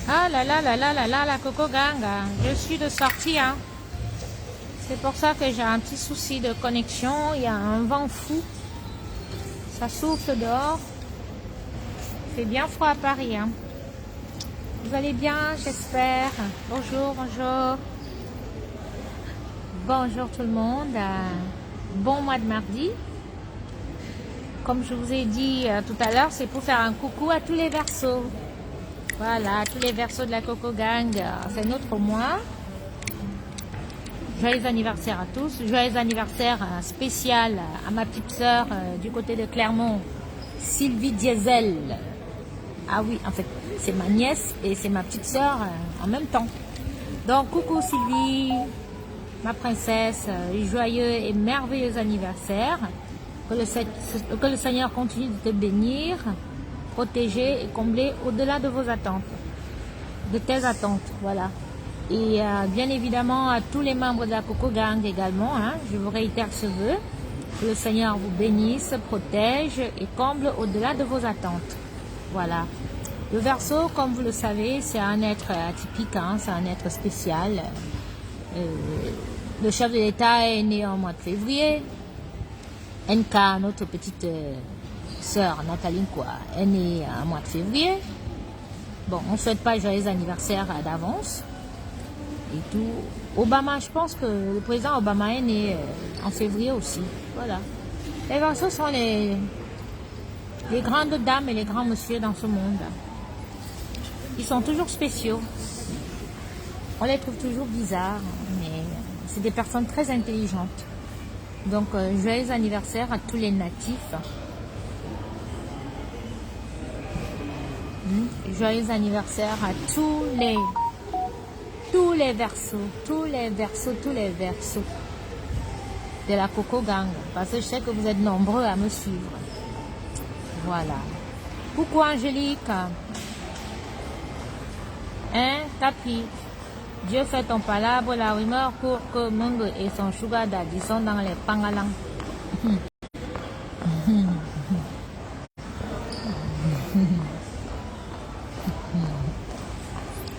Ah là là là là là là, la Coco Gang, je suis de sortie, hein. C'est pour ça que j'ai un petit souci de connexion. Il y a un vent fou. Ça souffle dehors. C'est bien froid à Paris, hein. Vous allez bien, j'espère. Bonjour, bonjour. Bonjour tout le monde. Bon mois de mardi. Comme je vous ai dit tout à l'heure, c'est pour faire un coucou à tous les Verseaux. Voilà, tous les Verseaux de la Coco Gang. C'est notre mois. Joyeux anniversaire à tous. Joyeux anniversaire spécial à ma petite sœur du côté de Clermont, Sylvie Diesel. Ah oui, en fait, c'est ma nièce et c'est ma petite sœur en même temps. Donc, coucou Sylvie, ma princesse, joyeux et merveilleux anniversaire. Que le Seigneur continue de te bénir, protéger et combler au-delà de vos attentes, de tes attentes, voilà. Et bien évidemment à tous les membres de la Coco Gang également, hein, je vous réitère ce vœu, que le Seigneur vous bénisse, protège et comble au-delà de vos attentes. Voilà. Le Verseau, comme vous le savez, c'est un être atypique, hein, c'est un être spécial. Le chef de l'État est né en mois de février. NK, notre petite sœur Nathalie quoi, est née en mois de février. Bon, on ne souhaite pas joyeux anniversaire d'avance. Et tout. Obama, je pense que le président Obama est né en février aussi. Voilà. Les Verseaux sont les grandes dames et les grands messieurs dans ce monde. Ils sont toujours spéciaux. On les trouve toujours bizarres, mais c'est des personnes très intelligentes. Donc, joyeux anniversaire à tous les natifs. Joyeux anniversaire à tous les Verseaux, tous les Verseaux de la Coco Gang. Parce que je sais que vous êtes nombreux à me suivre. Voilà. Coucou Angélique. Hein, Tapi. Dieu fait ton palabre, la rumeur court que Mungo et son sugar daddy sont dans les pangalans.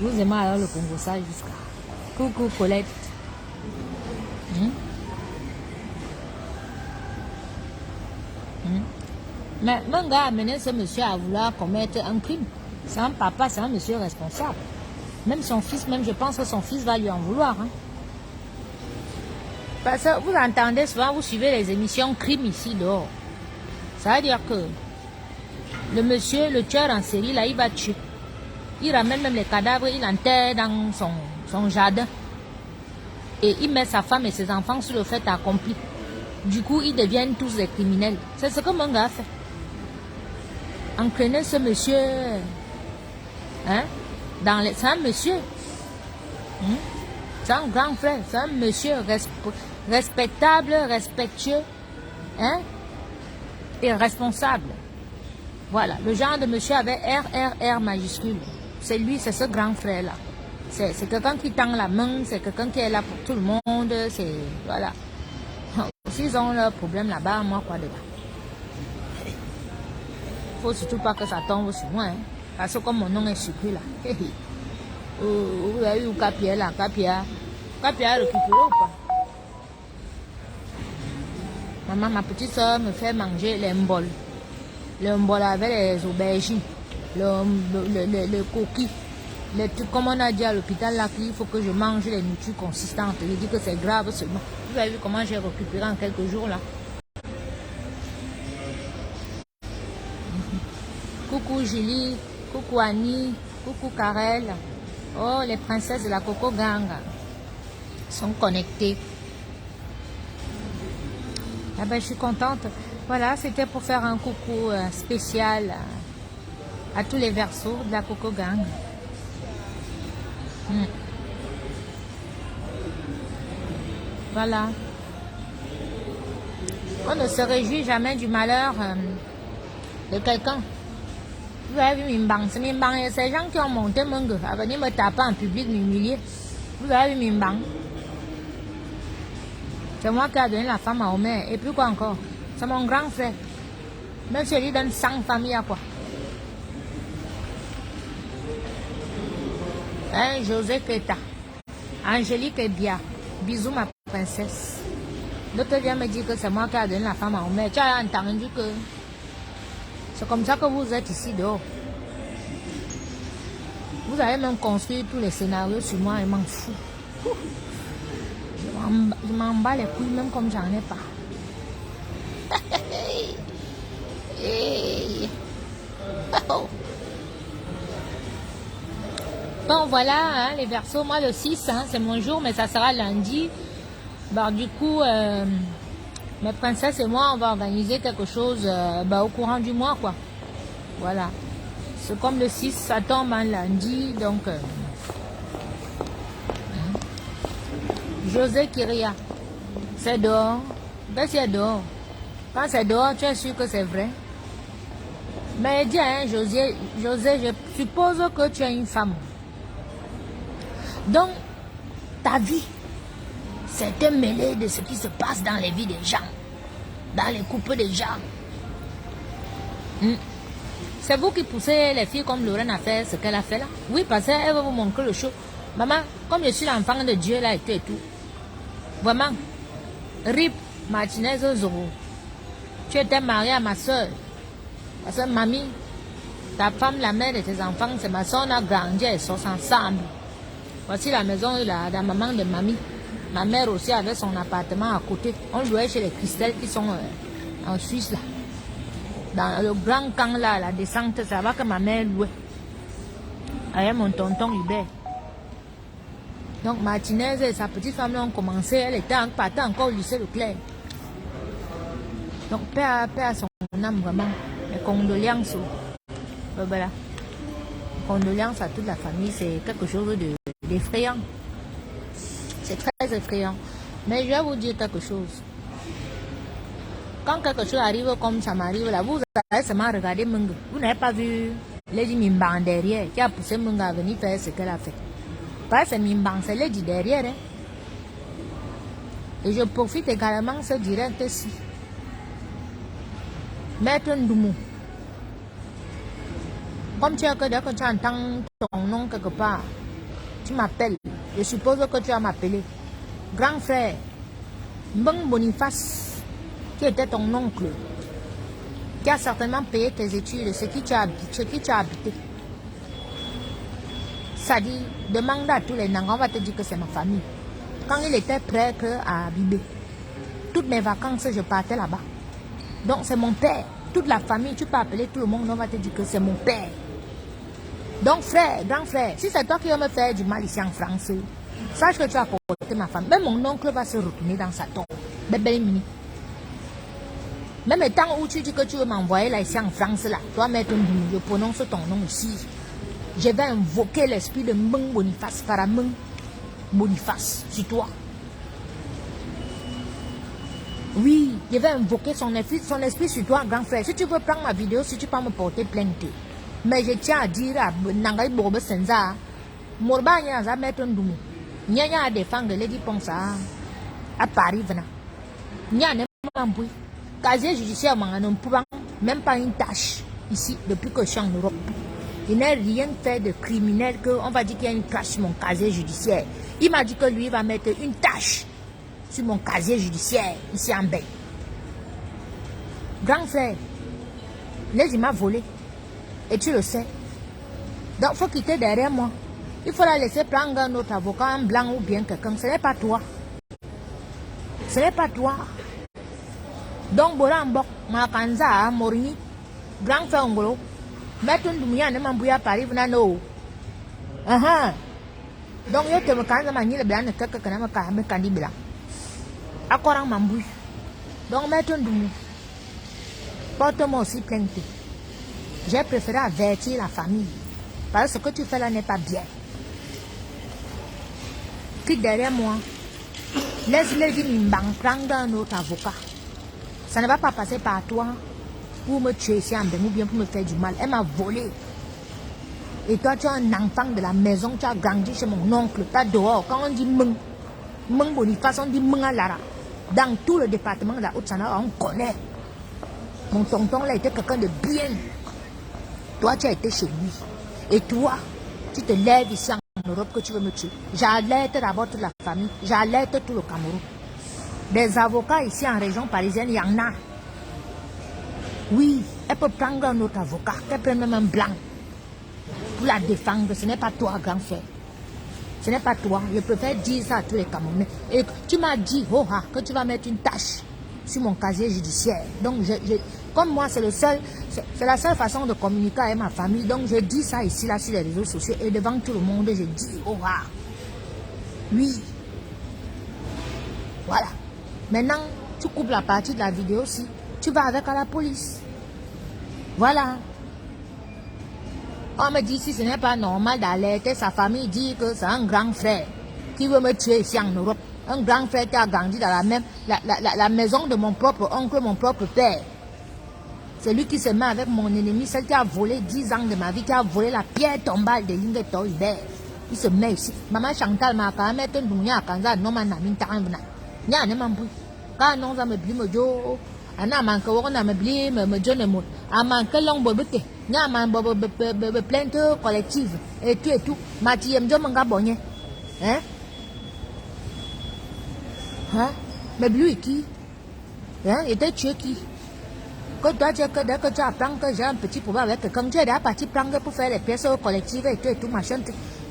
Vous aimez alors le Congo ça jusqu'à. Coucou Colette. Mais mon gars a amené ce monsieur à vouloir commettre un crime. C'est un papa, c'est un monsieur responsable. Même son fils, même je pense que son fils va lui en vouloir. Hein. Parce que vous entendez souvent, vous suivez les émissions crime ici dehors. Ça veut dire que le monsieur, le tueur en série, là, il va tuer. Il ramène même les cadavres, il enterre dans son jardin. Et il met sa femme et ses enfants sur le fait accompli. Du coup, ils deviennent tous des criminels. C'est ce que mon gars a fait. Entraîner ce monsieur... Hein? C'est un monsieur. C'est un grand frère. C'est un monsieur respectable, respectueux. Hein? Et responsable. Voilà. Le genre de monsieur avec RRR majuscule. C'est lui, c'est ce grand frère-là. C'est quelqu'un qui tend la main, c'est quelqu'un qui est là pour tout le monde. C'est... Voilà. S'ils ont leur problème là-bas, moi, quoi dedans? Faut surtout pas que ça tombe sur moi. Hein. Parce que comme mon nom est surpris là. Vous avez eu Capia là, Capia a récupéré ou pas? Maman, ma petite soeur me fait manger les mbols. Le mbol avec les aubergines, le coquille. Les trucs, comme on a dit à l'hôpital là, qu'il faut que je mange les nourritures consistantes. Je dis que c'est grave seulement. Vous avez vu comment j'ai récupéré en quelques jours là? Coucou Julie, coucou Annie, coucou Karel. Oh, les princesses de la Coco Gang sont connectées. Ah ben, je suis contente. Voilà, c'était pour faire un coucou spécial à tous les Verseaux de la Coco Gang. Voilà. On ne se réjouit jamais du malheur de quelqu'un. Vous avez vu Mimbang, c'est Mimbang et ces gens qui ont monté Mungo à venir me taper en public, m'humilier. Vous avez vu Mimbang. C'est moi qui ai donné la femme à Omer. Et puis quoi encore? C'est mon grand frère. Même si il donne 100 familles à quoi? Hein, José Keta. Angélique est bien. Bisous ma princesse. L'autre vient me dire que c'est moi qui a donné la femme à Omer. Tu as entendu que c'est comme ça que vous êtes ici dehors. Vous avez même construit tous les scénarios sur moi, je m'en fous. Je m'en bats les couilles même comme j'en ai pas. Bon voilà, hein, les Verseaux, moi le 6, hein, c'est mon jour, mais ça sera lundi. Bah, du coup, mes princesses et moi, on va organiser quelque chose au courant du mois, quoi. Voilà. C'est comme le 6, ça tombe un lundi, donc... José Kiria, c'est dehors. Ben, c'est dehors. Quand c'est dehors, tu es sûr que c'est vrai. Mais dis, hein, José, je suppose que tu es une femme. Donc, ta vie, c'est un mêlé de ce qui se passe dans les vies des gens, dans les couples des gens. C'est vous qui poussez les filles comme Lorraine à faire ce qu'elle a fait là? Oui, parce qu'elle va vous montrer le show. Maman, comme je suis l'enfant de Dieu là et tout. Vraiment. Rip, Martinez Zoro. Tu étais mariée à ma soeur. Parce que mamie, ta femme, la mère de tes enfants, c'est ma soeur, on a grandi, elles sont ensemble. Voici la maison de la maman de mamie. Ma mère aussi avait son appartement à côté. On louait chez les Christelles qui sont en Suisse là. Dans le grand camp là, la descente, ça va que ma mère louait. Avec mon tonton Hubert. Donc Martinez et sa petite femme ont commencé, elle partait encore au lycée Leclerc. Donc paix à son âme vraiment. Mes condoléances. Voilà. Condoléances à toute la famille, c'est quelque chose d'effrayant. C'est très effrayant. Mais je vais vous dire quelque chose. Quand quelque chose arrive comme ça m'arrive là, vous avez seulement regardé Munga. Vous n'avez pas vu Lady Mimban derrière qui a poussé Munga à venir faire ce qu'elle a fait. Parce que c'est Mimban, c'est Lady derrière. Hein. Et je profite également de ce direct-ci. Maître Ndoumou. Comme tu as que dès que tu entends ton nom quelque part, tu m'appelles. Je suppose que tu vas m'appeler. Grand frère, Mbeng Boniface, qui était ton oncle, qui a certainement payé tes études, ce qui tu as habité. Ça dit, demande à tous les Nangas, on va te dire que c'est ma famille. Quand il était prêt à Bibé, toutes mes vacances, je partais là-bas. Donc c'est mon père. Toute la famille, tu peux appeler tout le monde, on va te dire que c'est mon père. Donc frère, grand frère, si c'est toi qui vas me faire du mal ici en France, sache que tu as porté ma femme. Même mon oncle va se retourner dans sa tombe. Bébé mini. Même le temps où tu dis que tu veux m'envoyer là ici en France, là, toi mettre un nom, je prononce ton nom ici. Je vais invoquer l'esprit de Mbeng Boniface, Farameng Boniface, sur toi. Oui, je vais invoquer son esprit sur toi, grand frère. Si tu veux prendre ma vidéo, si tu peux me porter plainte. Mais je tiens à dire à Nangai Bobe Senza, Morba Nyaza mettre un doumou. Nya a défendre Lady Ponsa à Paris, venant. Nya n'est pas un bruit. Casier judiciaire, même pas une tâche ici depuis que je suis en Europe. Il n'a rien fait de criminel qu'on va dire qu'il y a une tâche sur mon casier judiciaire. Il m'a dit que lui va mettre une tâche sur mon casier judiciaire ici en Belgique. Grand frère, il m'a volé. Et tu le sais. Donc il faut quitter derrière moi. Il faut la laisser prendre un autre avocat, un blanc ou bien quelqu'un. Ce n'est pas toi. Ce n'est pas toi. Donc, Borambok, Makanza, Morini, Grand Frère Ngolo, Maître Ndoumia, ne m'embrouille Paris, Venano. Donc, je te me canne manier le blanc de quelqu'un qui n'a me candi blanc. Accord en m'embrouille. Donc, Maître Ndoumou, porte-moi aussi plainte. J'ai préféré avertir la famille. Parce que ce que tu fais là n'est pas bien. Quitte derrière moi. Laisse-les dire prendre un autre avocat. Ça ne va pas passer par toi pour me tuer ici en Belgique ou bien pour me faire du mal. Elle m'a volé. Et toi, tu es un enfant de la maison, tu as grandi chez mon oncle, tu es dehors. Quand on dit Meng Boniface, on dit Meng Alara. Dans tout le département de la Haute-Sahara, on connaît. Mon tonton là était quelqu'un de bien. Toi, tu as été chez lui. Et toi, tu te lèves ici en Europe que tu veux me tuer. J'alerte d'abord toute la famille. J'alerte tout le Cameroun. Des avocats ici en région parisienne, il y en a. Oui, elle peut prendre un autre avocat, elle peut même un blanc pour la défendre. Ce n'est pas toi, grand frère. Ce n'est pas toi. Je préfère dire ça à tous les Camerounais. Et tu m'as dit, oh, que tu vas mettre une tâche sur mon casier judiciaire. Donc, comme moi, c'est la seule façon de communiquer avec ma famille. Donc, je dis ça ici, là, sur les réseaux sociaux. Et devant tout le monde, je dis, oh, oui. Voilà. Maintenant, tu coupes la partie de la vidéo aussi. Tu vas avec à la police. Voilà. On me dit si ce n'est pas normal d'alerter sa famille, dit que c'est un grand frère qui veut me tuer ici en Europe. Un grand frère qui a grandi dans la maison de mon propre oncle, mon propre père. C'est lui qui se met avec mon ennemi, celle qui a volé 10 ans de ma vie, qui a volé la pierre tombale de Lingeto Hubert. Il se met ici. Maman Chantal m'a quand même dit que non, quand non, ça me dit, ana manque wona me bli me donne mot a manque long bobete nya man plainte collective et tout matiem jo manga bonye hein mais lui qui hein était tué qui que toi tu que dès que tu apprends que j'ai un petit problème avec quelqu'un tu es déjà parti prendre pour faire les pièces collectives et tout machin.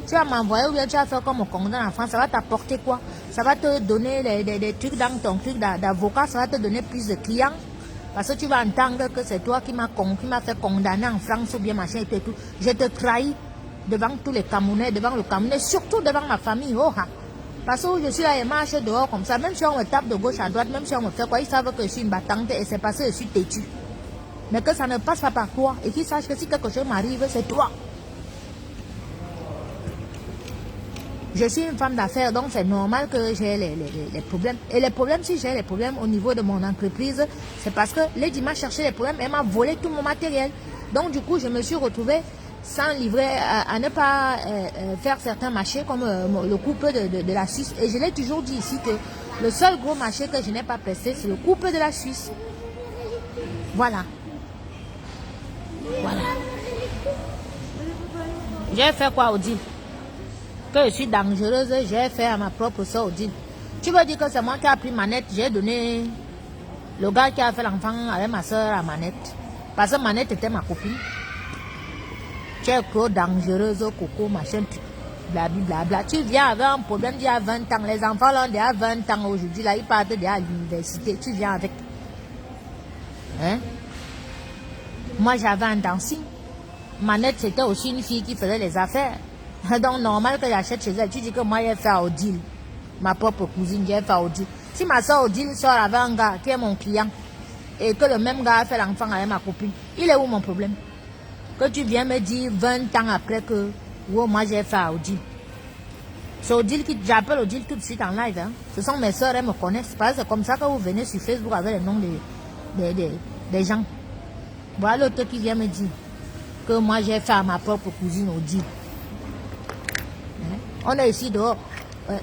Tu vas m'envoyer ou bien tu vas faire comme on condamne en France, ça va t'apporter quoi? Ça va te donner des trucs dans ton truc d'avocat, ça va te donner plus de clients. Parce que tu vas entendre que c'est toi qui m'a fait condamner en France ou bien machin et tout. Je te trahis devant tous les Camerounais, devant le Camerounais, surtout devant ma famille. Oh, parce que je suis là et marche dehors comme ça, même si on me tape de gauche à droite, même si on me fait quoi, ils savent que je suis une battante et c'est parce que je suis têtue. Mais que ça ne passe pas par toi et qu'ils sachent que si quelque chose m'arrive, c'est toi. Je suis une femme d'affaires, donc c'est normal que j'ai les problèmes. Et les problèmes, si j'ai les problèmes au niveau de mon entreprise, c'est parce que Lady m'a cherché les problèmes, elle m'a volé tout mon matériel. Donc du coup, je me suis retrouvée sans livrer, à ne pas faire certains marchés comme le couple de la Suisse. Et je l'ai toujours dit ici que le seul gros marché que je n'ai pas pressé, c'est le couple de la Suisse. Voilà. Voilà. J'ai fait quoi, Odile? Que je suis dangereuse, j'ai fait à ma propre soeur Odile. Tu veux dire que c'est moi qui ai pris Manette, j'ai donné le gars qui a fait l'enfant avec ma soeur à Manette. Parce que Manette était ma copine. Tu es trop dangereuse, coco, machin, blablabla. Tu viens avec un problème d'il y a 20 ans. Les enfants là, il y a 20 ans aujourd'hui, là, ils partent déjà à l'université. Tu viens avec. Hein? Moi, j'avais un dancing. Manette, c'était aussi une fille qui faisait les affaires. Donc, normal que j'achète chez elle. Tu dis que moi, j'ai fait Odile. Ma propre cousine, j'ai fait Odile. Si ma soeur Odile sort avec un gars qui est mon client et que le même gars a fait l'enfant avec ma copine, il est où mon problème? Que tu viens me dire 20 ans après que oh, moi, j'ai fait Odile. C'est Odile qui... J'appelle Odile tout de suite en live. Hein. Ce sont mes soeurs, elles me connaissent. Parce que c'est comme ça que vous venez sur Facebook avec les noms des gens. Voilà l'autre qui vient me dire que moi, j'ai fait à ma propre cousine Odile. On est ici dehors.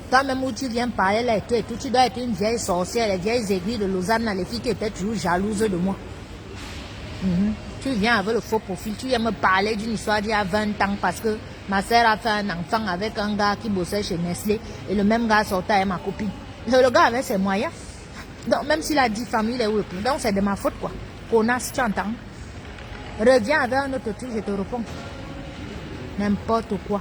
Toi-même où tu viens parler là et tout, tu dois être une vieille sorcière, les vieilles aiguilles de Lausanne, les filles qui étaient toujours jalouses de moi. Tu viens avec le faux profil, tu viens me parler d'une histoire d'il y a 20 ans parce que ma soeur a fait un enfant avec un gars qui bossait chez Nestlé et le même gars sortait avec ma copine. Le gars avait ses moyens. Donc même s'il a 10 familles, il est où le plus? Donc c'est de ma faute quoi. Connasse, tu entends? Reviens avec un autre truc, je te réponds. N'importe quoi.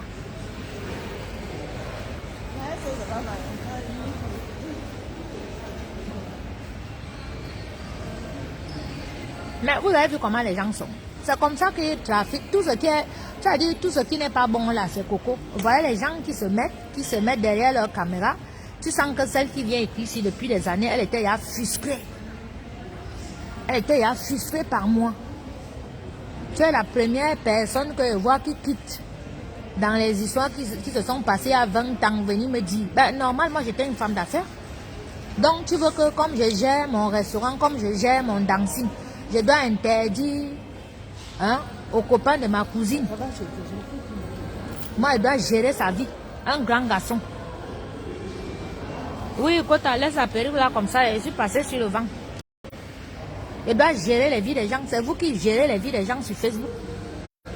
Mais vous avez vu comment les gens sont. C'est comme ça qu'ils trafiquent. Tout ce qui est, c'est-à-dire tout ce qui n'est pas bon là, c'est coco. Vous voyez les gens qui se mettent derrière leur caméra. Tu sens que celle qui vient ici depuis des années, elle était là frustrée. Elle était là frustrée par moi. Tu es la première personne que je vois qui quitte dans les histoires qui se sont passées à 20 ans, venir me dire, ben normalement j'étais une femme d'affaires. Donc tu veux que comme je gère mon restaurant, comme je gère mon dancing, je dois interdire aux copains de ma cousine. Moi, je dois gérer sa vie. Un grand garçon. Oui, quand tu laisse la perruque là comme ça, je suis passé sur le vent. Je dois gérer les vies des gens. C'est vous qui gérez les vies des gens sur Facebook.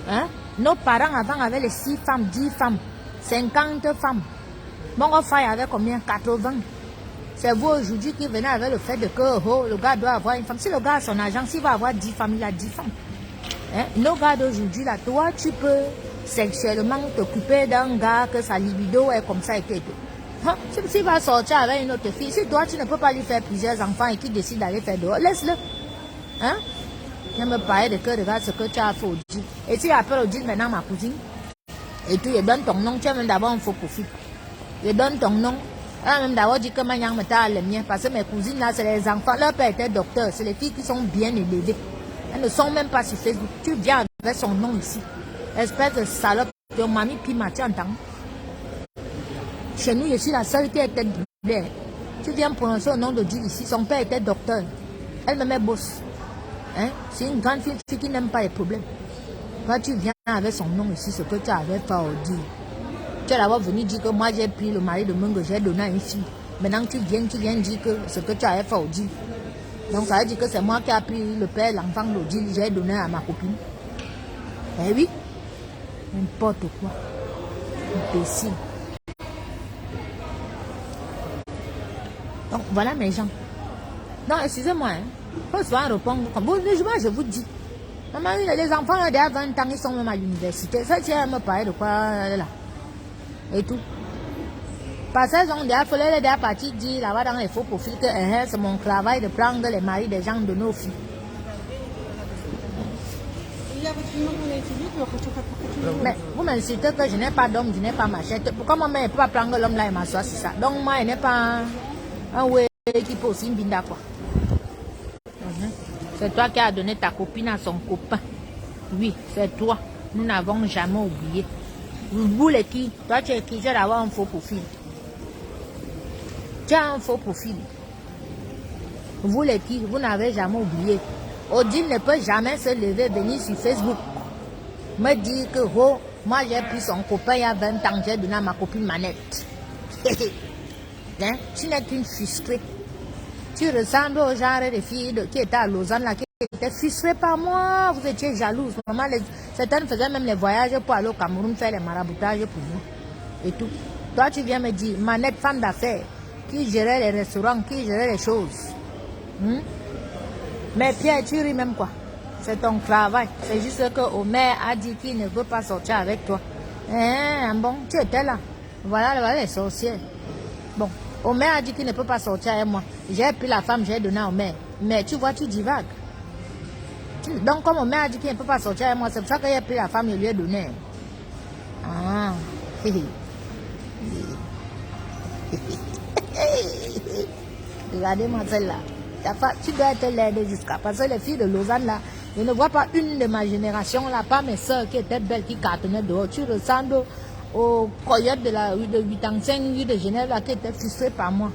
Hein? Nos parents avant avaient les 6 femmes, 10 femmes. 50 femmes. Mon frère avait combien? 80. C'est vous aujourd'hui qui venez avec le fait de que oh, le gars doit avoir une femme. Si le gars a son agent, s'il va avoir 10 femmes, il a 10 femmes. Hein? Nos gars d'aujourd'hui, là, toi, tu peux sexuellement t'occuper d'un gars que sa libido est comme ça et tout. Hein? S'il va sortir avec une autre fille, si toi, tu ne peux pas lui faire plusieurs enfants et qu'il décide d'aller faire dehors, laisse-le. Hein? Je me parler de que regarde ce que tu as fait au dit. Et tu appelles au dit maintenant ma cousine. Et tu lui donnes ton nom, tu as même d'abord un faux profil. Je donne ton nom. Elle a même d'abord dit que ma nyang me t'a les miens. Parce que mes cousines là, c'est les enfants. Leur père était docteur. C'est les filles qui sont bien élevées. Elles ne sont même pas sur Facebook. Tu viens avec son nom ici. Espèce de salope. Ton mamie Pima, tu entends? Chez nous, je suis la seule qui était doublée. Tu viens prononcer le nom de Dieu ici. Son père était docteur. Elle me met bosse. Hein? C'est une grande fille qui n'aime pas les problèmes. Quand tu viens avec son nom ici, ce que tu avais fait au dire. Tu es d'abord venu dire que moi j'ai pris le mari de Mungo, j'ai donné à une fille. Maintenant tu viens dire que ce que tu avais fait au dit. Donc ça veut dire que c'est moi qui ai pris le père, l'enfant de l'Odile, j'ai donné à ma copine. Eh oui, n'importe quoi. Imbécile. Donc voilà mes gens. Non, excusez-moi, hein. Faut souvent répondre comme bon, je vous dis. Maman, les enfants là, déjà 20 ans, ils sont même à l'université. Ça, tu me parler de quoi là? Et tout. Parce qu'ils ont déjà fait les déjà partis dire là-bas dans les faux profils que c'est mon travail de prendre les maris des gens de nos filles. Mais vous m'insultez que je n'ai pas d'homme, je n'ai pas machette. Pourquoi moi ne peux pas prendre l'homme là et m'asseoir sur ça? Donc moi, je n'ai pas un ouais qui peut aussi me binda quoi. C'est toi qui as donné ta copine à son copain. Oui, c'est toi. Nous n'avons jamais oublié. Vous les qui? Toi tu es qui? Tu as d'avoir un faux profil. Tu as un faux profil. Vous les qui? Vous n'avez jamais oublié. Odile ne peut jamais se lever, venir sur Facebook, me dire que oh, moi j'ai pris son copain il y a 20 ans, j'ai donné à ma copine manette. Hein? Tu n'es qu'une frustrée. Tu ressembles au genre de filles qui étaient à Lausanne, là, qui étaient frustrées par moi. Vous étiez jalouse. Certaines faisaient même les voyages pour aller au Cameroun faire les maraboutages pour vous. Et tout. Toi, tu viens me dire, manette, femme d'affaires, qui gérait les restaurants, qui gérait les choses. Mais Pierre, tu ris même quoi? C'est ton travail. C'est juste que Omer a dit qu'il ne veut pas sortir avec toi. Bon, tu étais là. Voilà les sorcières. Bon. Omer a dit qu'il ne peut pas sortir avec moi. J'ai pris la femme, j'ai donné à Omer. Mais tu vois, tu divagues. Donc, comme Omer a dit qu'il ne peut pas sortir avec moi, c'est pour ça que j'ai pris la femme et lui ai donné. Ah. Regardez-moi celle-là. Tu dois être laide jusqu'à. Parce que les filles de Lausanne, là, je ne vois pas une de ma génération, là, pas mes soeurs qui étaient belles, qui cartonnaient dehors. Tu ressembles aux coyotes de la rue de 85, rue de Genève, là, qui étaient frustrées par moi.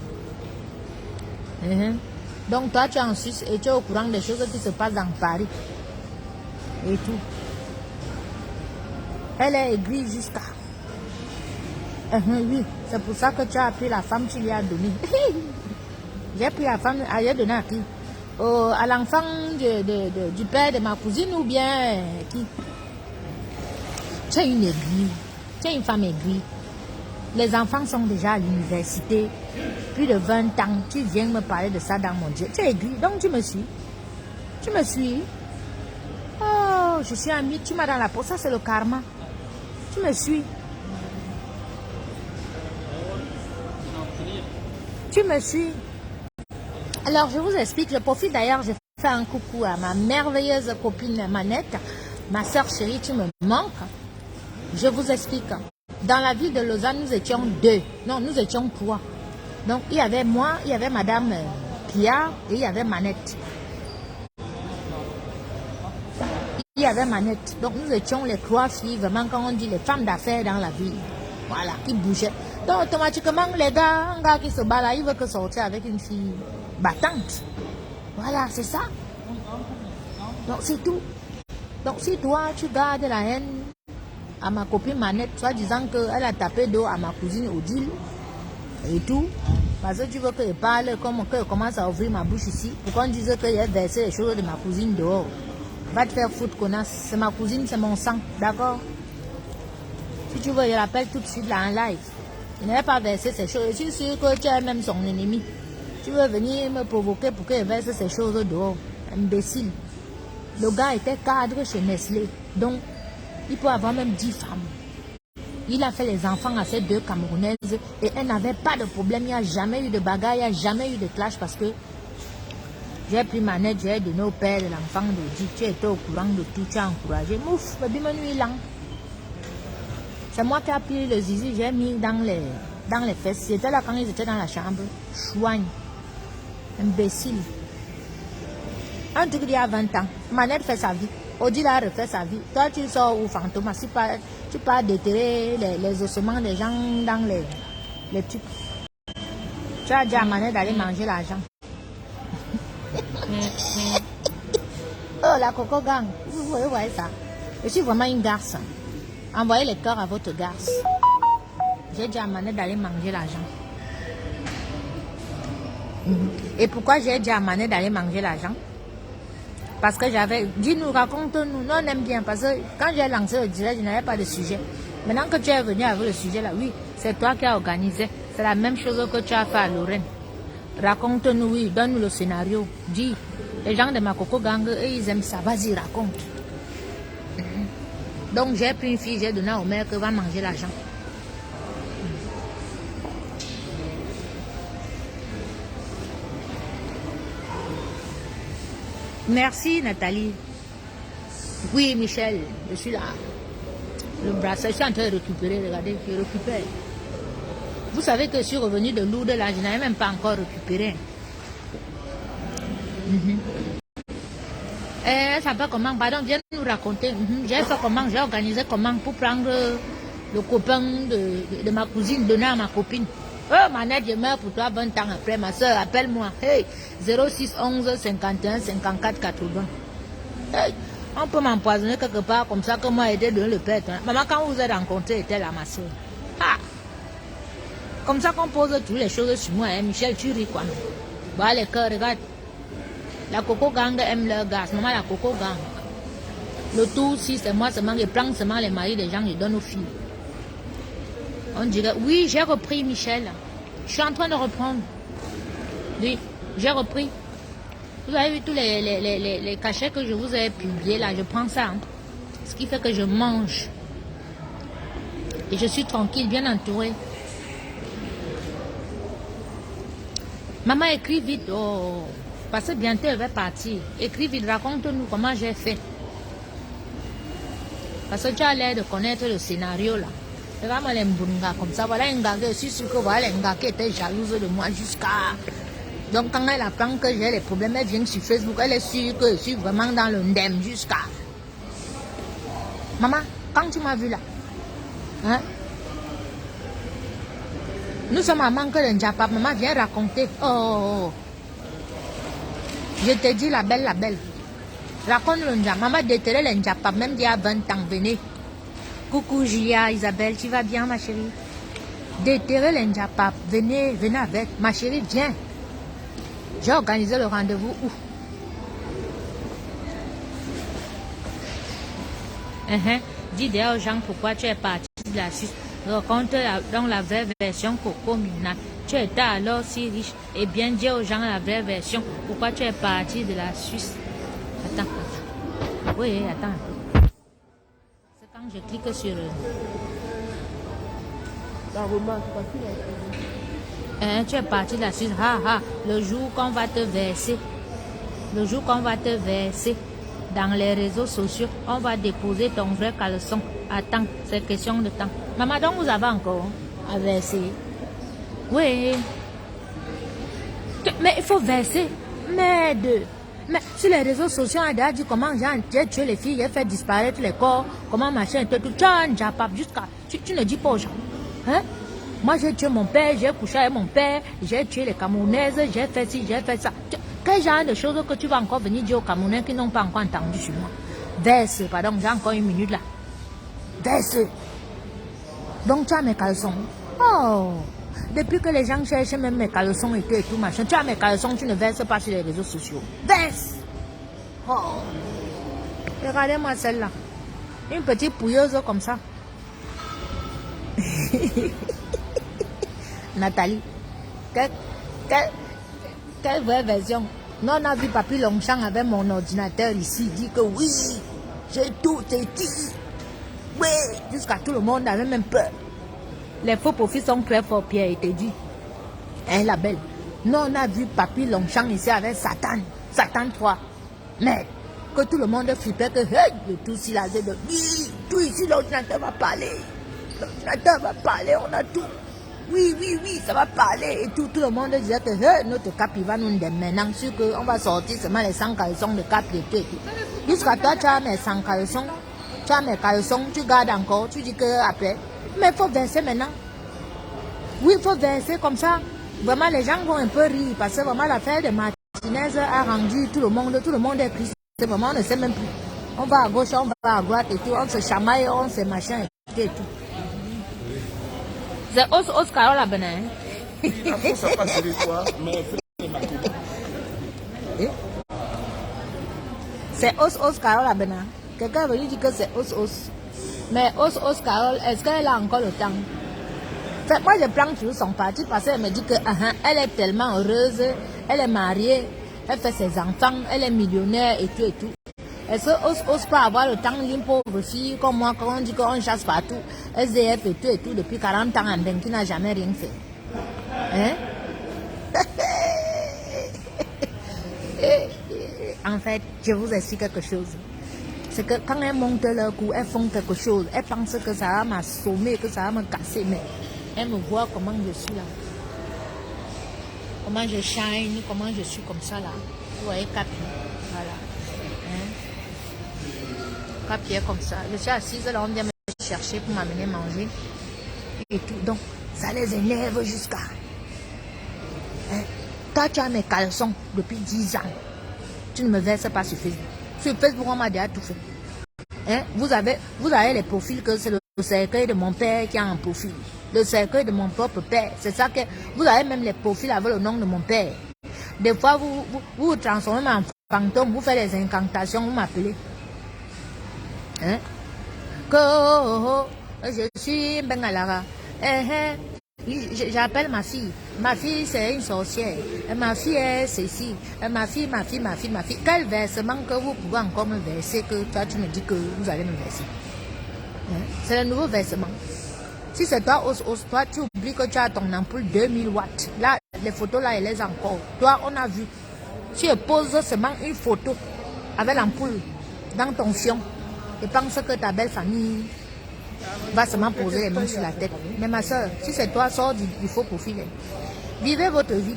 Donc, toi, tu es en Suisse et tu es au courant des choses qui se passent dans Paris. Et tout. Elle est aigrie jusqu'à. Oui, c'est pour ça que tu as pris la femme, tu lui as donné. J'ai pris la femme, j'ai donné à qui? À l'enfant du père de ma cousine ou bien qui? Tu es une aiguille. Tu es une femme aiguille. Les enfants sont déjà à l'université. Plus de 20 ans. Tu viens me parler de ça dans mon Dieu. Tu es aiguille. Donc tu me suis. Tu me suis. Oh, je suis amie. Tu m'as dans la peau. Ça, c'est le karma. Tu me suis. Tu me suis. Alors, je vous explique. Je profite d'ailleurs. Je fais un coucou à ma merveilleuse copine Manette. Ma soeur chérie, tu me manques. Je vous explique. Dans la ville de Lausanne, nous étions 2. Non, nous étions 3. Donc, il y avait moi, il y avait Madame Pia et il y avait Manette. Il y avait Manette. Donc, nous étions les 3 filles, vraiment, quand on dit les femmes d'affaires dans la ville. Voilà, qui bougeaient. Donc, automatiquement, les gars, un gars qui se bat là, il veut que sortir avec une fille battante. Voilà, c'est ça. Donc, c'est tout. Donc, si toi, tu gardes la haine à ma copine Manette, soit disant qu'elle a tapé d'eau à ma cousine Odile et tout, parce que tu veux que je parle comme que je commence à ouvrir ma bouche ici, pour qu'on dise que j'ai versé les choses de ma cousine dehors. Va te faire foutre, connasse. C'est ma cousine, c'est mon sang, d'accord? Si tu veux, je l'appelle tout de suite là en live. Il n'avait pas versé ces choses. Je suis sûr que tu es même son ennemi. Tu veux venir me provoquer pour qu'il verse ces choses dehors. Imbécile. Le gars était cadre chez Nestlé. Donc, il peut avoir même 10 femmes. Il a fait les enfants à ces 2 Camerounaises et elle n'avait pas de problème. Il n'y a jamais eu de bagarre, il n'y a jamais eu de clash parce que j'ai pris ma nette, j'ai donné au père de l'enfant de dire tu étais au courant de tout, tu as encouragé. Mouf, baby nuit lang. C'est moi qui ai pris le zizi, j'ai mis dans les fesses. C'était là quand ils étaient dans la chambre. Chouigne. Imbécile. Un truc d'il y a 20 ans. Manette fait sa vie. Odile a refait sa vie. Toi, tu sors où, fantôme? Tu pars déterrer les ossements des gens dans les tubes. Tu as dit à Manette d'aller manger l'argent. Oh, la Coco Gang. Vous voyez ça? Je suis vraiment une garce. Envoyez les cœurs à votre garce. J'ai dit à Manette d'aller manger l'argent. Et pourquoi j'ai dit à Manette d'aller manger l'argent? Parce que j'avais... Dis-nous, raconte-nous. Nous, on aime bien. Parce que quand j'ai lancé le direct, je n'avais pas de sujet. Maintenant que tu es venu avec le sujet là, oui, c'est toi qui as organisé. C'est la même chose que tu as fait à Lorraine. Raconte-nous, oui, donne-nous le scénario. Dis. Les gens de ma Coco Gang, eux, ils aiment ça. Vas-y, raconte. Donc, j'ai pris une fille, j'ai donné au maire que va manger l'argent. Merci, Nathalie. Oui, Michel, je suis là. Le bracelet, je suis en train de récupérer, regardez, je récupère. Vous savez que je suis revenu de Lourdes, là, je n'avais même pas encore récupéré. Ça fait comment? Pardon, viens nous raconter. J'ai fait comment? J'ai organisé comment pour prendre le copain de ma cousine, donner à ma copine. Oh, Manette, je meurs pour toi 20 ans après, ma soeur, appelle-moi. Hey, 06 11 51 54 80. Hey, on peut m'empoisonner quelque part comme ça que moi aider donner le père. Maman, quand vous êtes rencontrés, était là, ma soeur. Ah! Comme ça qu'on pose toutes les choses sur moi, hein. Michel, tu ris quoi? Bah, les cœurs, regarde. La Coco Gang aime leur gaz. Maman, la Coco Gang. Le tout, si c'est moi seulement, je prends seulement les maris des gens, je donne aux filles. On dirait, oui, j'ai repris, Michel. Je suis en train de reprendre. Oui, j'ai repris. Vous avez vu tous les cachets que je vous ai publiés là, je prends ça. Hein. Ce qui fait que je mange. Et je suis tranquille, bien entourée. Maman, écris vite. Oh, parce que bientôt elle va partir. Écris vite, raconte-nous comment j'ai fait. Parce que tu as l'air de connaître le scénario là. Regarde-moi les mbunga comme ça. Voilà un gars, je suis sûr que voilà un gars qui était jalouse de moi jusqu'à... Donc quand elle apprend que j'ai les problèmes, elle vient sur Facebook, elle est sûre que je suis vraiment dans le ndem jusqu'à... Maman, quand tu m'as vu là, hein? Nous sommes à manque de Njapap. Maman, viens raconter. Oh, je te dis la belle, la belle. Raconte le Njapap. Maman déterre le Njapap, même d'il y a 20 ans, venez. Coucou Gia, Isabelle, tu vas bien ma chérie? Déterre le Njapap, venez, venez avec. Ma chérie, viens. J'ai organisé le rendez-vous où? Dis d'ailleurs aux gens pourquoi tu es parti de la Suisse. Raconte dans la vraie version Coco Mina. Tu étais alors si riche. Et bien dis aux gens la vraie version. Pourquoi tu es parti de la Suisse. Attends. Oui, attends. C'est quand je clique sur... tu es parti de la Suisse. Le jour qu'on va te verser. Le jour qu'on va te verser. Dans les réseaux sociaux, on va déposer ton vrai caleçon. Attends, c'est question de temps. Maman, donc vous avez encore à verser? Oui. Mais il faut verser. Mais sur les réseaux sociaux, on a déjà dit comment j'ai tué les filles, j'ai fait disparaître les corps, comment machin, tout. Tu as un Njapap jusqu'à... Tu ne dis pas aux gens. Hein? Moi, j'ai tué mon père, j'ai couché avec mon père, j'ai tué les Camerounaises, j'ai fait ci, j'ai fait ça. Quel genre de choses que tu vas encore venir dire aux Camerounais qui n'ont pas encore entendu sur moi? Verse, pardon, j'ai encore une minute là. Verse. Donc tu as mes caleçons. Oh, depuis que les gens cherchent même mes caleçons et tout machin, tu as mes caleçons, tu ne verses pas sur les réseaux sociaux. Verse. Oh. Regardez-moi celle-là. Une petite pouilleuse comme ça. Nathalie, quelle vraie version? Non, on a vu Papy Longchamp avec mon ordinateur ici, dit que oui, j'ai tout dit. Oui, jusqu'à tout le monde avait même peur. Les faux profils sont très forts, Pierre, et te dit. Hein, la belle. Non, on a vu Papy Longchamp ici avec Satan 3. Mais que tout le monde flippait que hey, le tout si là, de oui, tout ici, l'ordinateur va parler. L'ordinateur va parler, on a tout. Oui, ça va parler. Et tout le monde disait que hey, notre cap, il va nous donner maintenant. Sûr qu'on va sortir seulement les 100 caleçons de cap et tout. Jusqu'à toi, tu as mes 100 caleçons. Tu as mes caleçons, tu gardes encore. Tu dis que après. Mais il faut verser maintenant. Oui, il faut verser comme ça. Vraiment, les gens vont un peu rire. Parce que vraiment, l'affaire de Martinez a rendu tout le monde est pris. C'est vraiment, on ne sait même plus. On va à gauche, on va à droite et tout. On se chamaille, on se machin et tout. C'est os Carole la Benin. Ça passe sur toi, mais c'est os Carole la Benin. Quelqu'un veut dire que c'est os. Mais os Carole, est-ce qu'elle a encore le temps? Fait, moi je prends toujours son parti parce qu'elle me dit que elle est tellement heureuse, elle est mariée, elle fait ses enfants, elle est millionnaire et tout. Est-ce que ose pas avoir le temps d'une pauvre fille comme moi quand on dit qu'on chasse partout, SDF et tout depuis 40 ans en bain qui n'a jamais rien fait? Hein? En fait, je vous explique quelque chose. C'est que quand elles montent leur coup, elles font quelque chose. Elles pensent que ça va m'assommer, que ça va me casser. Mais elles me voient comment je suis là. Comment je shine, comment je suis comme ça là. Vous voyez, Capi. Voilà. Capi est comme ça. Je suis assise là, on vient me chercher pour m'amener manger. Et tout. Donc, ça les énerve jusqu'à. Hein? Toi, tu as mes caleçons depuis 10 ans. Tu ne me verses pas sur Facebook. Sur Facebook, on m'a déjà tout fait. Hein? Vous avez les profils que c'est le cercueil de mon père qui a un profil. Le cercueil de mon propre père. C'est ça que vous avez même les profils avec le nom de mon père. Des fois, vous transformez en fantôme, vous faites des incantations, vous m'appelez. Hein? Que je suis Bengalara. J'appelle ma fille. Ma fille, c'est une sorcière. Ma fille est ceci. Ma fille. Quel versement que vous pouvez encore me verser que toi, tu me dis que vous allez me verser? Hein? C'est le nouveau versement. Si c'est toi, toi, tu oublies que tu as ton ampoule 2000 watts. Là, les photos, là, elles les encore. Toi, on a vu. Tu poses seulement une photo avec l'ampoule dans ton fion et pense que ta belle famille va seulement poser les mains sur la tête. Mais ma soeur, si c'est toi, sors du faux profil. Vivez votre vie.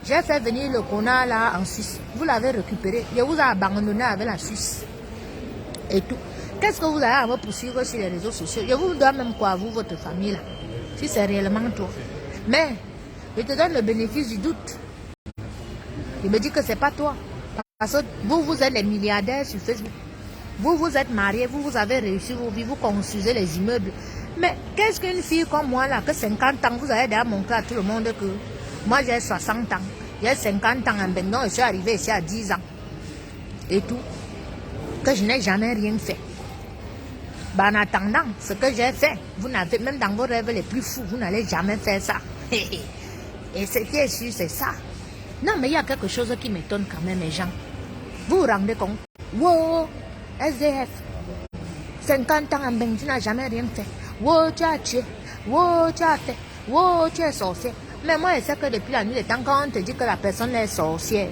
J'ai fait venir le connard là en Suisse. Vous l'avez récupéré. Je vous ai abandonné avec la Suisse. Et tout. Qu'est-ce que vous avez à me poursuivre sur les réseaux sociaux? Je vous dois même quoi, vous, votre famille là. Si c'est réellement toi. Mais, je te donne le bénéfice du doute. Je me dis que c'est pas toi. Parce que vous êtes les milliardaires sur Facebook. Vous êtes mariés, vous avez réussi vos vies, vous construisez les immeubles. Mais qu'est-ce qu'une fille comme moi là, que 50 ans, vous avez déjà montré à tout le monde que moi j'ai 60 ans, j'ai 50 ans en Bendon, je suis arrivé ici à 10 ans. Et tout. Que je n'ai jamais rien fait. Ben, en attendant, ce que j'ai fait, vous n'avez, même dans vos rêves les plus fous, vous n'allez jamais faire ça. Et ce qui est sûr, c'est ça. Non, mais il y a quelque chose qui m'étonne quand même, les gens. Vous vous rendez compte? Wow, SDF. 50 ans en bain, tu n'as jamais rien fait. Wow, tu as tué. Wow, tu as fait. Wow, tu es sorcier. Mais moi, je sais que depuis la nuit des temps, quand on te dit que la personne est sorcière,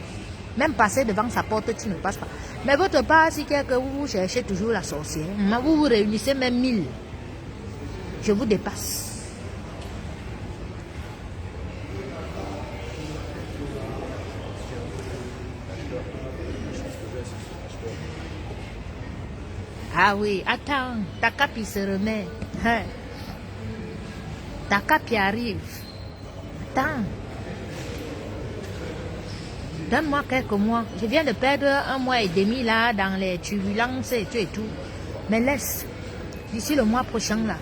même passer devant sa porte, tu ne passes pas. Mais votre part, si que vous cherchez toujours la sorcière, vous vous réunissez même 1000. Je vous dépasse. Ah oui, attends, ta capi se remet. Hein? Ta capi arrive. Attends. Donne-moi quelques mois. Je viens de perdre 1 mois et demi là dans les turbulences et tout. Mais laisse. D'ici le mois prochain là.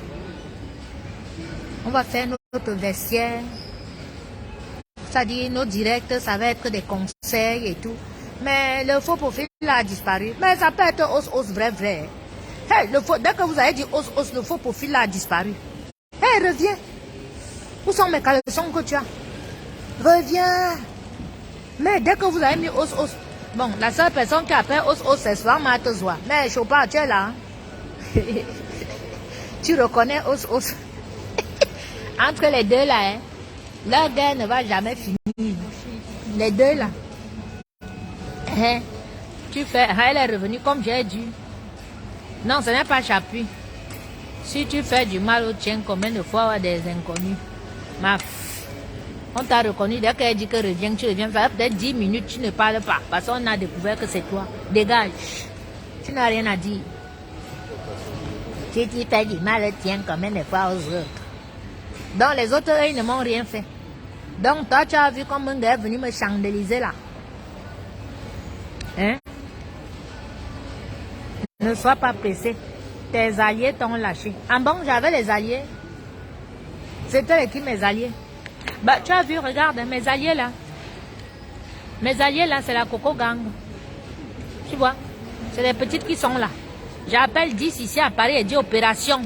On va faire notre vestiaire. C'est-à-dire nos directs, ça va être des conseils et tout. Mais le faux profil là a disparu. Mais ça peut être os vrai. Hey, dès que vous avez dit os, le faux profil là a disparu. Hé, reviens. Où sont mes caleçons que tu as? Reviens. Mais dès que vous avez mis os. Bon, la seule personne qui appelle os, c'est soir Matezwa. Mais Chopin, tu es là. Tu reconnais os. Entre les deux là, hein, leur guerre ne va jamais finir. Les deux là. Hein, tu fais, elle est revenue comme j'ai dit. Non, ce n'est pas Chapuis. Si tu fais du mal au tien, combien de fois avoir des inconnus? On t'a reconnu, dès qu'elle dit que reviens, tu reviens. Ça fait peut-être 10 minutes, tu ne parles pas. Parce qu'on a découvert que c'est toi. Dégage. Tu n'as rien à dire. Si tu fais du mal au tien, combien de fois aux autres? Donc les autres, eux, ils ne m'ont rien fait. Donc toi, tu as vu comme un gars est venu me chandeliser là. Hein? Ne sois pas pressé. Tes alliés t'ont lâché. Ah bon, j'avais les alliés. C'était qui mes alliés? Bah, tu as vu, regarde, mes alliés là. Mes alliés là, c'est la Coco Gang. Tu vois? C'est les petites qui sont là. J'appelle 10 ici à Paris et dis opération.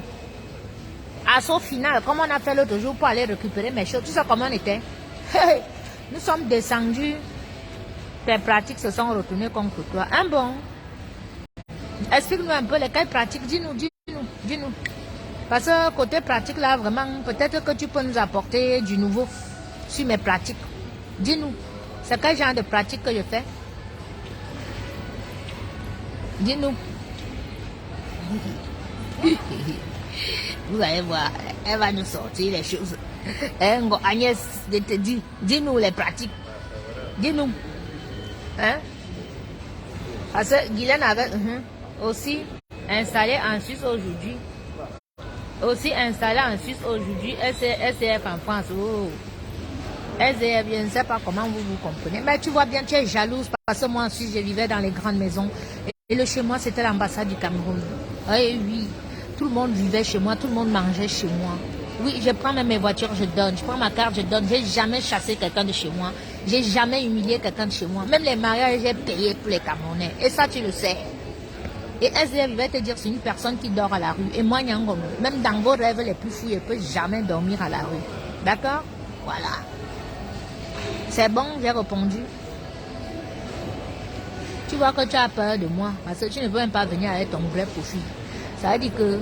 Assaut final, comme on a fait l'autre jour pour aller récupérer mes choses. Tu sais comment on était? Nous sommes descendus. Tes pratiques se sont retournées contre toi. Un bon. Explique-nous un peu lesquelles pratiques. Dis-nous. Parce que côté pratique là, vraiment, peut-être que tu peux nous apporter du nouveau sur mes pratiques. Dis-nous, c'est quel genre de pratique que je fais? Dis-nous. Vous allez voir, elle va nous sortir les choses. Agnès, dis-nous les pratiques. Dis-nous. Hein? Parce que Guylaine avait aussi installé en Suisse aujourd'hui. SCF en France. Oh. SCF, je ne sais pas comment vous comprenez. Mais tu vois bien, tu es jalouse parce que moi en Suisse, je vivais dans les grandes maisons. Et le chez moi, c'était l'ambassade du Cameroun. Oui, tout le monde vivait chez moi, tout le monde mangeait chez moi. Oui, je prends même mes voitures, je donne. Je prends ma carte, je donne. J'ai jamais chassé quelqu'un de chez moi. J'ai jamais humilié quelqu'un de chez moi. Même les mariages, j'ai payé pour les Camerounais. Et ça, tu le sais. Et SDF va te dire c'est une personne qui dort à la rue. Et moi, Nyangom, même dans vos rêves les plus fous, je ne peux jamais dormir à la rue. D'accord? Voilà. C'est bon, j'ai répondu. Tu vois que tu as peur de moi. Parce que tu ne veux même pas venir avec ton vrai profil. Ça veut dire que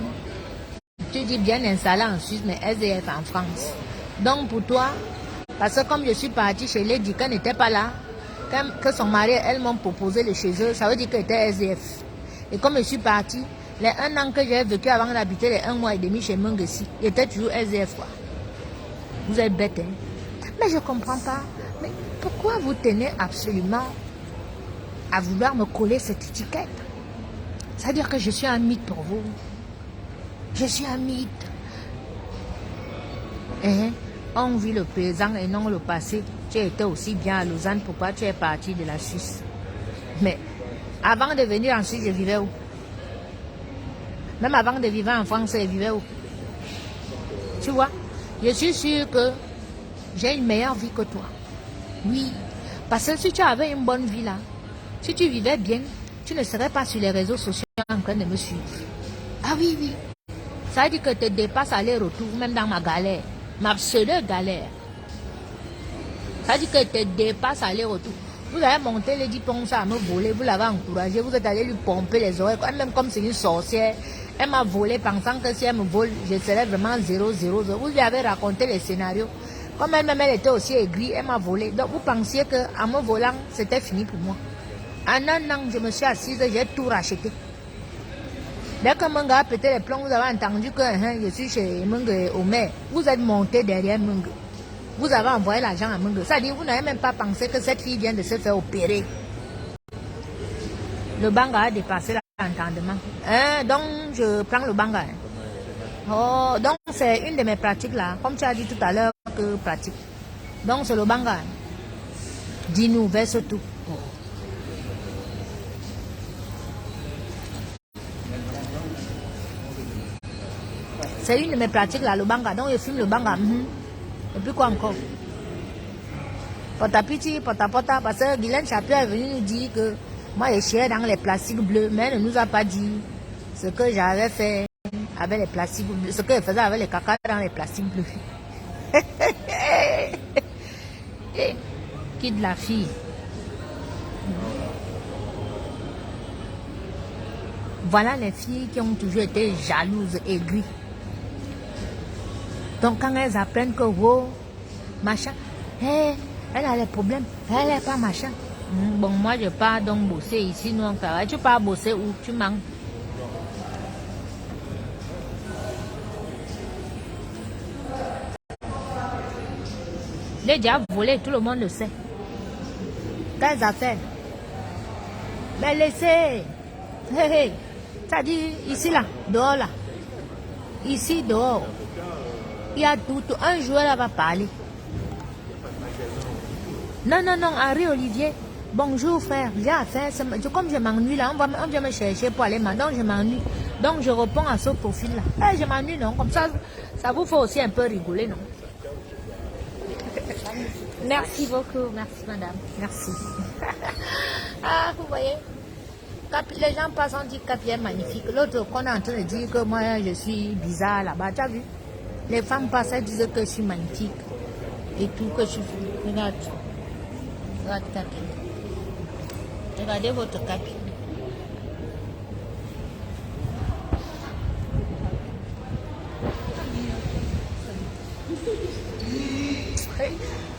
tu dis bien installé en Suisse, mais SDF en France. Donc pour toi, parce que comme je suis partie chez Lady, qu'elle n'était pas là, que son mari, elles m'ont proposé le chez eux, ça veut dire qu'elle était SDF. Et comme je suis partie, les 1 an que j'ai vécu avant d'habiter les 1 mois et demi chez Mungessi, j'étais toujours SDF. Quoi. Vous êtes bête, hein? Mais je ne comprends pas. Mais pourquoi vous tenez absolument à vouloir me coller cette étiquette? Ça veut dire que je suis un mythe pour vous. Je suis un mythe. Hein? On vit le présent et non le passé. Tu étais aussi bien à Lausanne, pourquoi tu es parti de la Suisse? Mais avant de venir en Suisse, je vivais où? Même avant de vivre en France, je vivais où? Tu vois? Je suis sûre que j'ai une meilleure vie que toi. Oui. Parce que si tu avais une bonne vie là, si tu vivais bien, tu ne serais pas sur les réseaux sociaux en train de me suivre. Ah oui, oui. Ça veut dire que tu dépasses aller-retour, même dans ma galère. Ma pseudo galère. Ça veut dire que tu dépasses aller-retour. Vous avez monté les 10 ponts à me voler, vous l'avez encouragé, vous êtes allé lui pomper les oreilles, même comme c'est une sorcière. Elle m'a volé pensant que si elle me vole, je serais vraiment 0-0. Vous lui avez raconté les scénarios. Comme elle-même, elle était aussi aigrie, elle m'a volé. Donc vous pensiez qu'en me volant, c'était fini pour moi. En 1 an, je me suis assise, j'ai tout racheté. Dès que Munga a pété les plombs, vous avez entendu que je suis chez Munga au maire. Vous êtes monté derrière Munga. Vous avez envoyé l'argent à Munga. Ça veut dire que vous n'avez même pas pensé que cette fille vient de se faire opérer. Le banga a dépassé l'entendement. Donc, je prends le banga. Oh, donc c'est une de mes pratiques là. Comme tu as dit tout à l'heure que pratique. Donc, c'est le banga. Dis-nous, verse tout. C'est une de mes pratiques là, le banga. Donc, je fume le banga. Et puis quoi encore? Potapiti, potapota, parce que Guylaine Chapuis est venu nous dire que moi je chiais dans les plastiques bleus, mais elle ne nous a pas dit ce que j'avais fait avec les plastiques bleus. Ce qu'elle faisait avec les caca dans les plastiques bleus. Quitte la fille. Voilà les filles qui ont toujours été jalouses, aigries. Donc quand elles apprennent que machin, hey, elle a les problèmes, elle n'est pas machin. Bon, moi je pars donc bosser ici, nous on travaille. Tu pars bosser où? Tu manques. Les déjà volé, tout le monde le sait. Quelles affaires? Mais laissez. Hey, hey. Ça dit ici là, dehors là. Ici dehors. Il y a tout. Un jour elle va parler. Non, non, non, Henri Olivier. Bonjour frère, j'ai affaire. Comme je m'ennuie là, on vient me chercher pour aller donc je m'ennuie. Donc je réponds à ce profil là. Je m'ennuie non, comme ça vous fait aussi un peu rigoler non. Merci beaucoup, merci madame, merci. Ah, vous voyez, les gens passent, on dit Capi est magnifique. L'autre qu'on est en train de dire que moi je suis bizarre là-bas, tu as vu? Les femmes passent, elles disent que je suis magnifique. Et tout, que je suis... Regarde. Regarde Capi. Regardez votre Capi.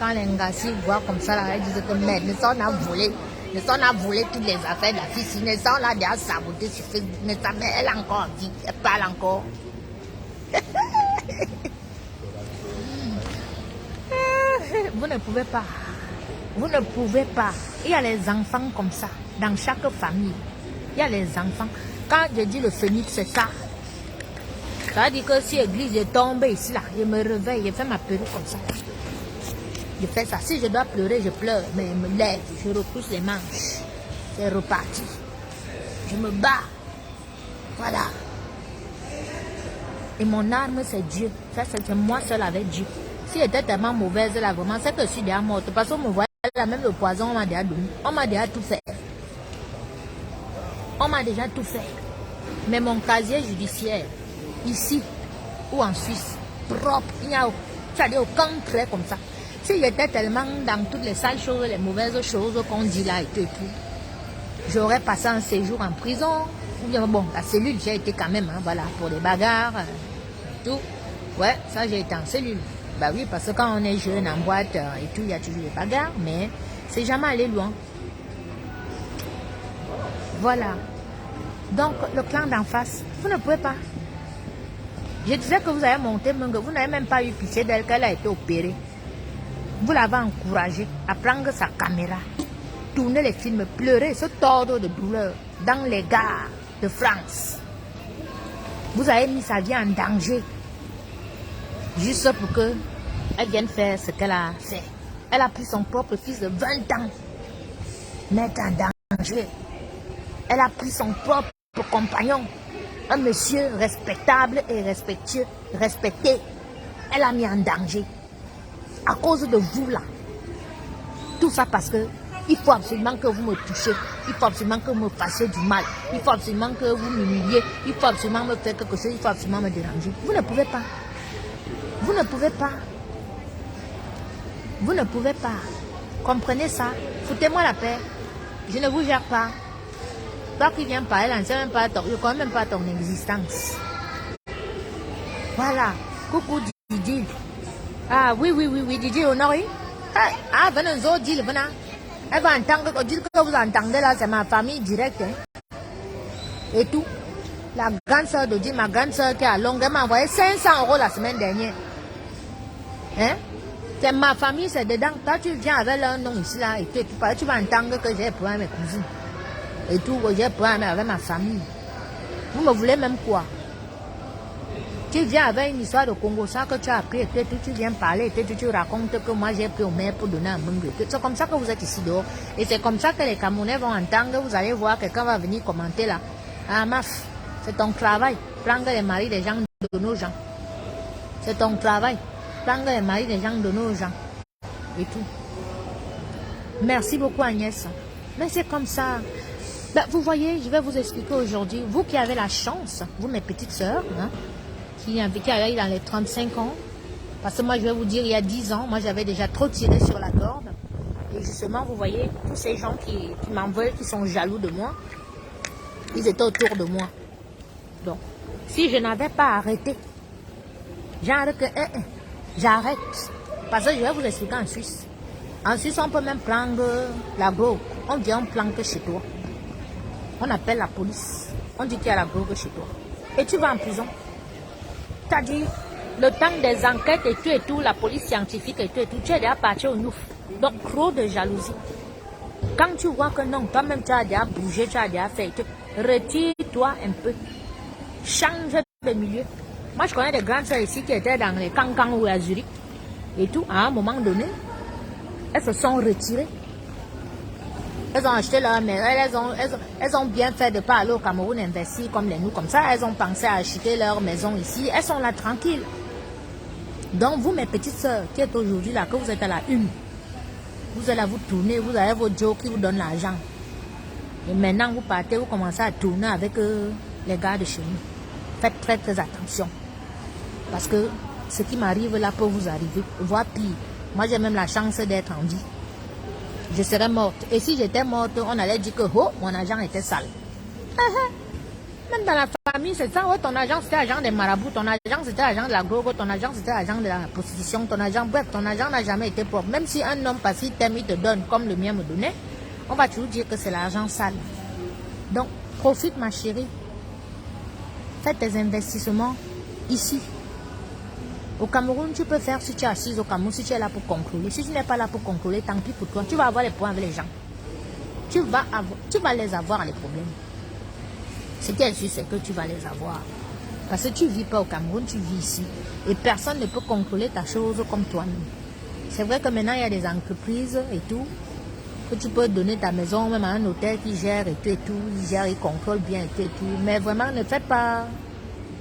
Quand les Ngassi voient comme ça, là, ils disent que merde, Nesson a volé. Nesson a volé toutes les affaires de la fille. Si Nesson l'a déjà saboté sur Facebook, mais elle a encore envie, elle parle encore. Vous ne pouvez pas. Vous ne pouvez pas. Il y a les enfants comme ça, dans chaque famille. Il y a les enfants. Quand je dis le phénix, c'est ça. Ça veut dire que si l'église est tombée ici, là, je me réveille, je fais ma perruque comme ça. Je fais ça. Si je dois pleurer, je pleure. Mais je me lève, je repousse les manches. C'est reparti. Je me bats. Voilà. Et mon arme, c'est Dieu. Ça, c'est moi seul avec Dieu. Si j'étais tellement mauvaise, là, vraiment, c'est que je suis déjà morte. Parce qu'on me voit là, même le poison, on m'a déjà donné. On m'a déjà tout fait. On m'a déjà tout fait. Mais mon casier judiciaire, ici ou en Suisse, propre, il n'y a aucun trait comme ça. Si j'étais tellement dans toutes les sales choses, les mauvaises choses qu'on dit là et tout, j'aurais passé un séjour en prison. Ou bien, bon, la cellule, j'ai été quand même, hein, voilà, pour les bagarres, tout. Ouais, ça, j'ai été en cellule. Bah oui, parce que quand on est jeune en boîte et tout, il y a toujours des bagarres, mais c'est jamais allé loin. Voilà. Donc, le clan d'en face, vous ne pouvez pas. Je disais que vous avez monté, mais vous n'avez même pas eu pitié d'elle, qu'elle a été opérée. Vous l'avez encouragée à prendre sa caméra, tourner les films, pleurer, se tordre de douleur dans les gares de France. Vous avez mis sa vie en danger, juste pour qu'elle vienne faire ce qu'elle a fait. Elle a pris son propre fils de 20 ans, mettre en danger. Elle a pris son propre compagnon, un monsieur respectable et respectueux, respecté. Elle a mis en danger. À cause de vous là. Tout ça parce que il faut absolument que vous me touchiez. Il faut absolument que vous me fassiez du mal. Il faut absolument que vous m'humiliez. Il faut absolument me faire quelque chose. Il faut absolument me déranger. Vous ne pouvez pas. Vous ne pouvez pas. Vous ne pouvez pas. Comprenez ça. Foutez-moi la paix. Je ne vous gère pas. Toi qui viens parler, je ne connais même pas ton existence. Voilà. Coucou Didi. Ah oui, Didi Honoré. Ah, venez nous autres, dis-le, venez. Elle va entendre, dire que vous entendez là, c'est ma famille directe. Hein. Et tout. La grande soeur de Didi, ma grande soeur qui est à Londres, elle m'a envoyé 500 € la semaine dernière. Hein? C'est ma famille, c'est dedans. Toi, tu viens avec leur nom ici là, et tout, tu vas entendre que j'ai problème avec mes cousines. Et tout, que j'ai problème avec ma famille. Vous me voulez même quoi? Tu viens avec une histoire de Congo, ça que tu as appris, et tu viens parler, et tu racontes que moi j'ai pris au maire pour donner un bungle. C'est comme ça que vous êtes ici dehors. Et c'est comme ça que les Camerounais vont entendre, vous allez voir, quelqu'un va venir commenter là. Ah, maf, c'est ton travail, prendre les maris des gens de nos gens. C'est ton travail, prendre les maris des gens de nos gens. Et tout. Merci beaucoup Agnès. Mais c'est comme ça. Ben, vous voyez, je vais vous expliquer aujourd'hui, vous qui avez la chance, vous mes petites sœurs, hein, qui arrivent dans les 35 ans, parce que moi je vais vous dire, il y a 10 ans, moi j'avais déjà trop tiré sur la corde, et justement, vous voyez, tous ces gens qui m'en veulent, qui sont jaloux de moi, ils étaient autour de moi. Donc, si je n'avais pas arrêté, j'arrête, parce que je vais vous expliquer en Suisse. En Suisse, on peut même prendre la drogue. On vient, on planque chez toi. On appelle la police. On dit qu'il y a la drogue chez toi. Et tu vas en prison. C'est-à-dire, le temps des enquêtes et tout, la police scientifique et tout, tu es déjà parti au nouf. Donc, trop de jalousie. Quand tu vois que non, toi-même, tu as déjà bougé, tu as déjà fait, retire-toi un peu. Change de milieu. Moi, je connais des grandes soeurs ici qui étaient dans les cancans ou à Zurich. Et tout, à un moment donné, elles se sont retirées. Elles ont acheté leur maison. Elles ont bien fait de ne pas aller au Cameroun investir comme les nous, comme ça. Elles ont pensé à acheter leur maison ici. Elles sont là tranquilles. Donc, vous, mes petites sœurs, qui êtes aujourd'hui là, que vous êtes à la une, vous allez vous tourner, vous avez vos Joe qui vous donnent l'argent. Et maintenant, vous partez, vous commencez à tourner avec les gars de chez nous. Faites très, très attention. Parce que ce qui m'arrive là peut vous arriver, voire pire. Moi, j'ai même la chance d'être en vie. Je serais morte. Et si j'étais morte, on allait dire que oh, mon argent était sale. Même dans la famille, c'est ça. Ouais, ton argent, c'était l'argent des marabouts. Ton argent, c'était l'argent de la drogue. Ton argent, c'était l'argent de la prostitution. Ton argent, bref, ton argent n'a jamais été propre. Même si un homme, parce qu'il t'aime, il te donne, comme le mien me donnait, on va toujours dire que c'est l'argent sale. Donc, profite, ma chérie. Fais tes investissements ici. Au Cameroun, tu peux faire si tu es assise au Cameroun, si tu es là pour contrôler. Si tu n'es pas là pour contrôler, tant pis pour toi. Tu vas avoir les points avec les gens. Tu vas les avoir, les problèmes. Ce qui est sûr, c'est que tu vas les avoir. Parce que tu ne vis pas au Cameroun, tu vis ici. Et personne ne peut contrôler ta chose comme toi-même. C'est vrai que maintenant, il y a des entreprises et tout, que tu peux donner ta maison, même à un hôtel qui gère et tout. Il gère, il contrôle bien et tout. Mais vraiment, ne faites pas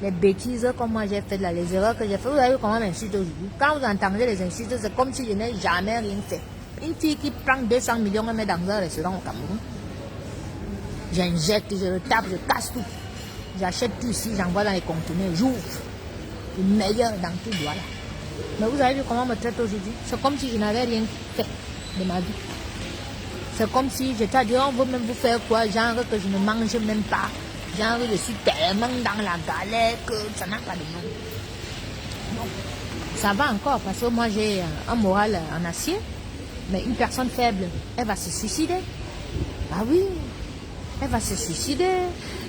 les bêtises comme moi j'ai fait, là, les erreurs que j'ai fait. Vous avez vu comment m'insulte aujourd'hui. Quand vous entendez les insultes, c'est comme si je n'ai jamais rien fait. Une fille qui prend 200 millions et met dans un restaurant au Cameroun. J'injecte, je le tape, je casse tout. J'achète tout ici, j'envoie dans les conteneurs, j'ouvre. Le meilleur dans tout doigt là. Mais vous avez vu comment on me traite aujourd'hui. C'est comme si je n'avais rien fait de ma vie. C'est comme si j'étais à dire, on veut même vous faire quoi, genre que je ne mange même pas. Genre, je suis tellement dans la galère que ça n'a pas de nom. Bon, ça va encore parce que moi j'ai un moral en acier. Mais une personne faible, elle va se suicider. Ah oui, elle va se suicider.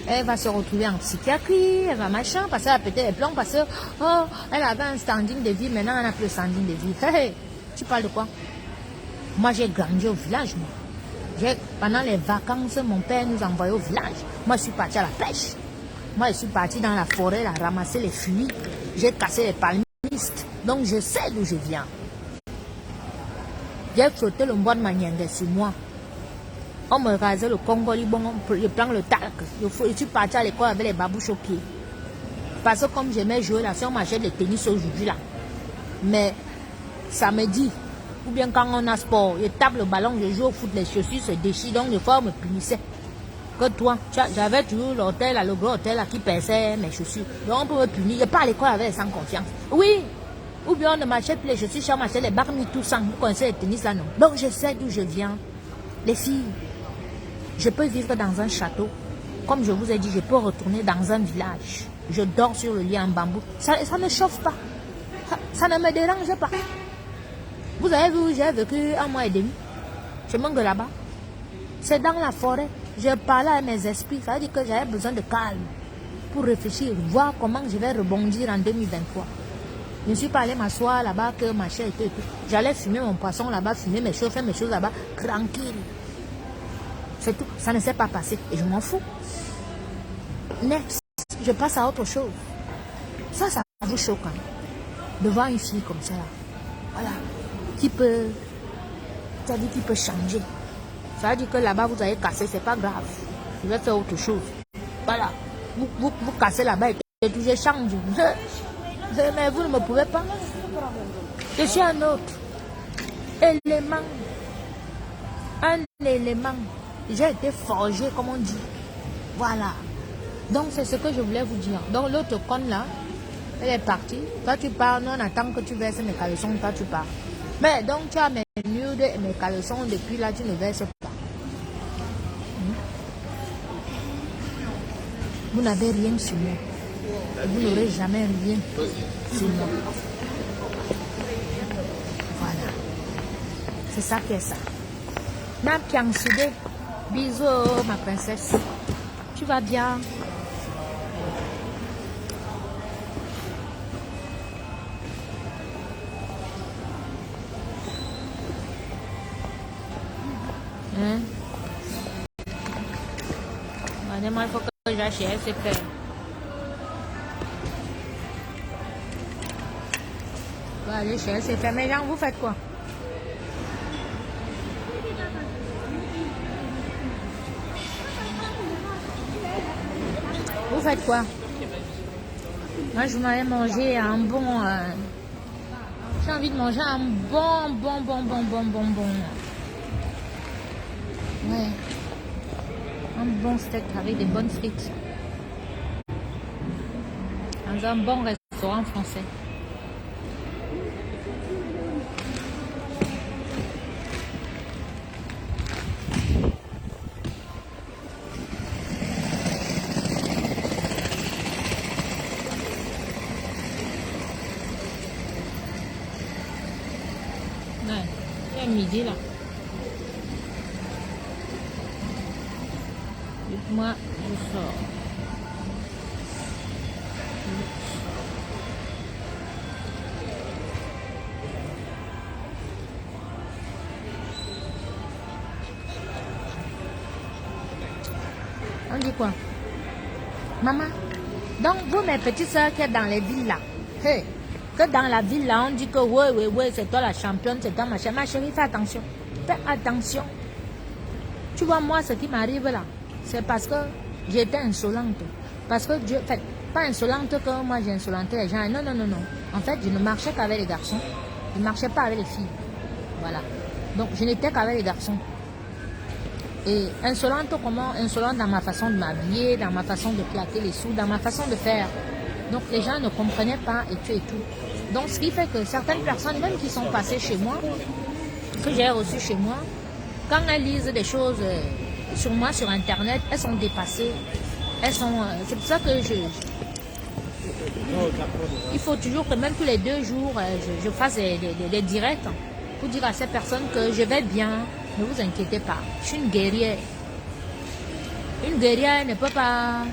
Elle va se retrouver en psychiatrie. Elle va machin parce qu'elle a pété les plombs parce que oh, elle avait un standing de vie. Maintenant, elle n'a plus de standing de vie. Hey, hey, tu parles de quoi? Moi, j'ai grandi au village, moi. Pendant les vacances, mon père nous envoyait au village. Moi, je suis partie à la pêche. Moi, je suis partie dans la forêt, à ramasser les fruits. J'ai cassé les palmistes. Donc, je sais d'où je viens. J'ai frotté le bois de Maniengue sur moi. On me rasait le Congo, je prends le tac. Je suis partie à l'école avec les babouches aux pieds. Parce que comme j'aimais jouer là, si on m'achète des tennis aujourd'hui là. Mais samedi, ou bien quand on a sport, je tape le ballon, je joue au foot, les chaussures se déchirent, donc des fois on me punissait. Que toi, j'avais toujours l'hôtel, le gros hôtel là, qui perçait mes chaussures. Donc on peut me punir, je pars à l'école avec sans confiance. Oui, ou bien on ne m'achète plus les chaussures, si on m'achète les barres tout sang, vous connaissez les tennis là non. Donc je sais d'où je viens. Les filles, je peux vivre dans un château. Comme je vous ai dit, je peux retourner dans un village. Je dors sur le lit en bambou. Ça ne chauffe pas. Ça ne me dérange pas. Vous avez vu où j'ai vécu 1 mois et demi. Je manque là-bas. C'est dans la forêt. Je parlais à mes esprits. Ça veut dire que j'avais besoin de calme pour réfléchir, voir comment je vais rebondir en 2023. Je ne suis pas allée m'asseoir là-bas, que ma chair était et tout. J'allais fumer mon poisson là-bas, fumer mes choses, faire mes choses là-bas, tranquille. C'est tout. Ça ne s'est pas passé. Et je m'en fous. Next. Je passe à autre chose. Ça vous choque. Hein? De voir une fille comme ça. Voilà. Qui peut changer. Ça veut dire que là-bas, vous avez cassé, c'est pas grave. Je vais faire autre chose. Voilà. Vous cassez là-bas et tout, je change. Mais vous ne me pouvez pas. Je suis un autre élément. Un élément. J'ai été forgé, comme on dit. Voilà. Donc, c'est ce que je voulais vous dire. Donc, l'autre conne là, elle est partie. Toi, tu pars. Nous, on attend que tu verses mes caleçons. Toi, tu pars. Mais donc, tu as mes nudes et mes caleçons. Depuis là, tu ne verses pas. Vous n'avez rien sur moi. Vous n'aurez jamais rien sur moi. Voilà. C'est ça qui est ça. Ma Piansudé. Bisous, ma princesse. Tu vas bien? Hein? Moi, il faut que j'achète, c'est fait. Je vais aller chez c'est fait. Mais Jean, vous faites quoi? Vous faites quoi? Moi, je m'allais manger un bon... j'ai envie de manger un bon. Ouais. Un bon steak avec des bonnes frites. Dans un bon restaurant français. Ouais, c'est midi là. Dites-moi, je sors. On dit quoi? Maman, donc vous, mes petites soeurs qui sont dans les villes là, hey, que dans la ville là, on dit que ouais, c'est toi la championne, c'est toi machin. Ma chérie, fais attention. Fais attention. Tu vois, moi, ce qui m'arrive là, c'est parce que j'étais insolente. Parce que Dieu, fait, pas insolente que moi j'ai insolenté les gens. Non. En fait, je ne marchais qu'avec les garçons. Je ne marchais pas avec les filles. Voilà. Donc, je n'étais qu'avec les garçons. Et insolente comment? Insolente dans ma façon de m'habiller, dans ma façon de plaquer les sous, dans ma façon de faire. Donc, les gens ne comprenaient pas et tout. Donc, ce qui fait que certaines personnes, même qui sont passées chez moi, que j'ai reçues chez moi, quand elles lisent des choses sur moi, sur Internet, elles sont dépassées. Elles sont... c'est pour ça que il faut toujours que même tous les 2 jours, je fasse des directs pour dire à ces personnes que je vais bien. Ne vous inquiétez pas. Je suis une guerrière. Une guerrière ne peut pas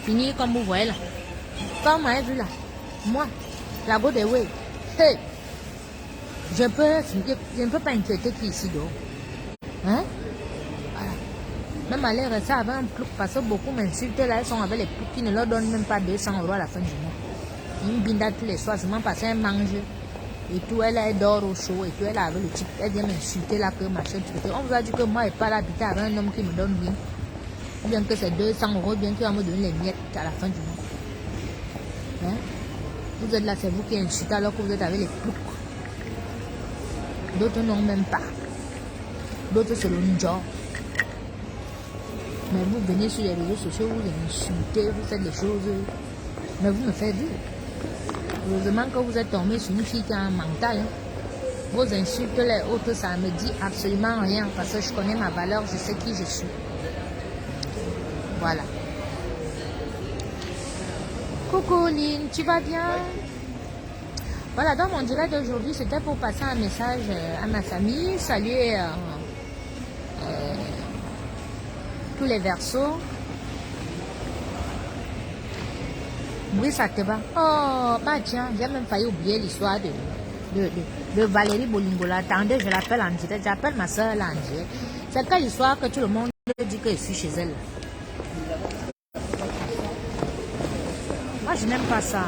finir comme vous voyez là. Comme vous m'avez vu là. Moi, la go de way. Hey, je ne peux pas inquiéter qui ici dehors. Hein? Voilà. Même aller rester avec un plouc parce que beaucoup m'insultent là, ils sont avec les ploucs qui ne leur donnent même pas 200 € à la fin du mois. Ils me bindent tous les soirs, seulement parce qu'elle mange. Et tout, elle dort au chaud, et puis elle avait le type, elle vient m'insulter là que machin, on vous a dit que moi et pas l'habiter avec un homme qui me donne bien. Ou bien que c'est 200 €, bien qu'il va me donner les miettes à la fin du mois. Hein? Vous êtes là, c'est vous qui insultez alors que vous êtes avec les ploucs. D'autres n'ont même pas. D'autres c'est le job. Mais vous venez sur les réseaux sociaux, vous insultez, vous faites des choses. Mais vous me faites vivre. Heureusement que vous êtes tombé sur une fille qui a un mental. Hein. Vos insultes, les autres, ça ne me dit absolument rien parce que je connais ma valeur, je sais qui je suis. Voilà. Coucou Lynn, tu vas bien? Voilà, donc mon direct d'aujourd'hui, c'était pour passer un message à ma famille, saluer tous les Verseaux. Oui, ça te va. Oh, bah tiens, j'ai même failli oublier l'histoire de Valérie Bolingola. Attendez, je l'appelle en direct. J'appelle ma soeur là en direct. C'est quelle histoire que tout le monde dit que je suis chez elle? Moi, je n'aime pas ça.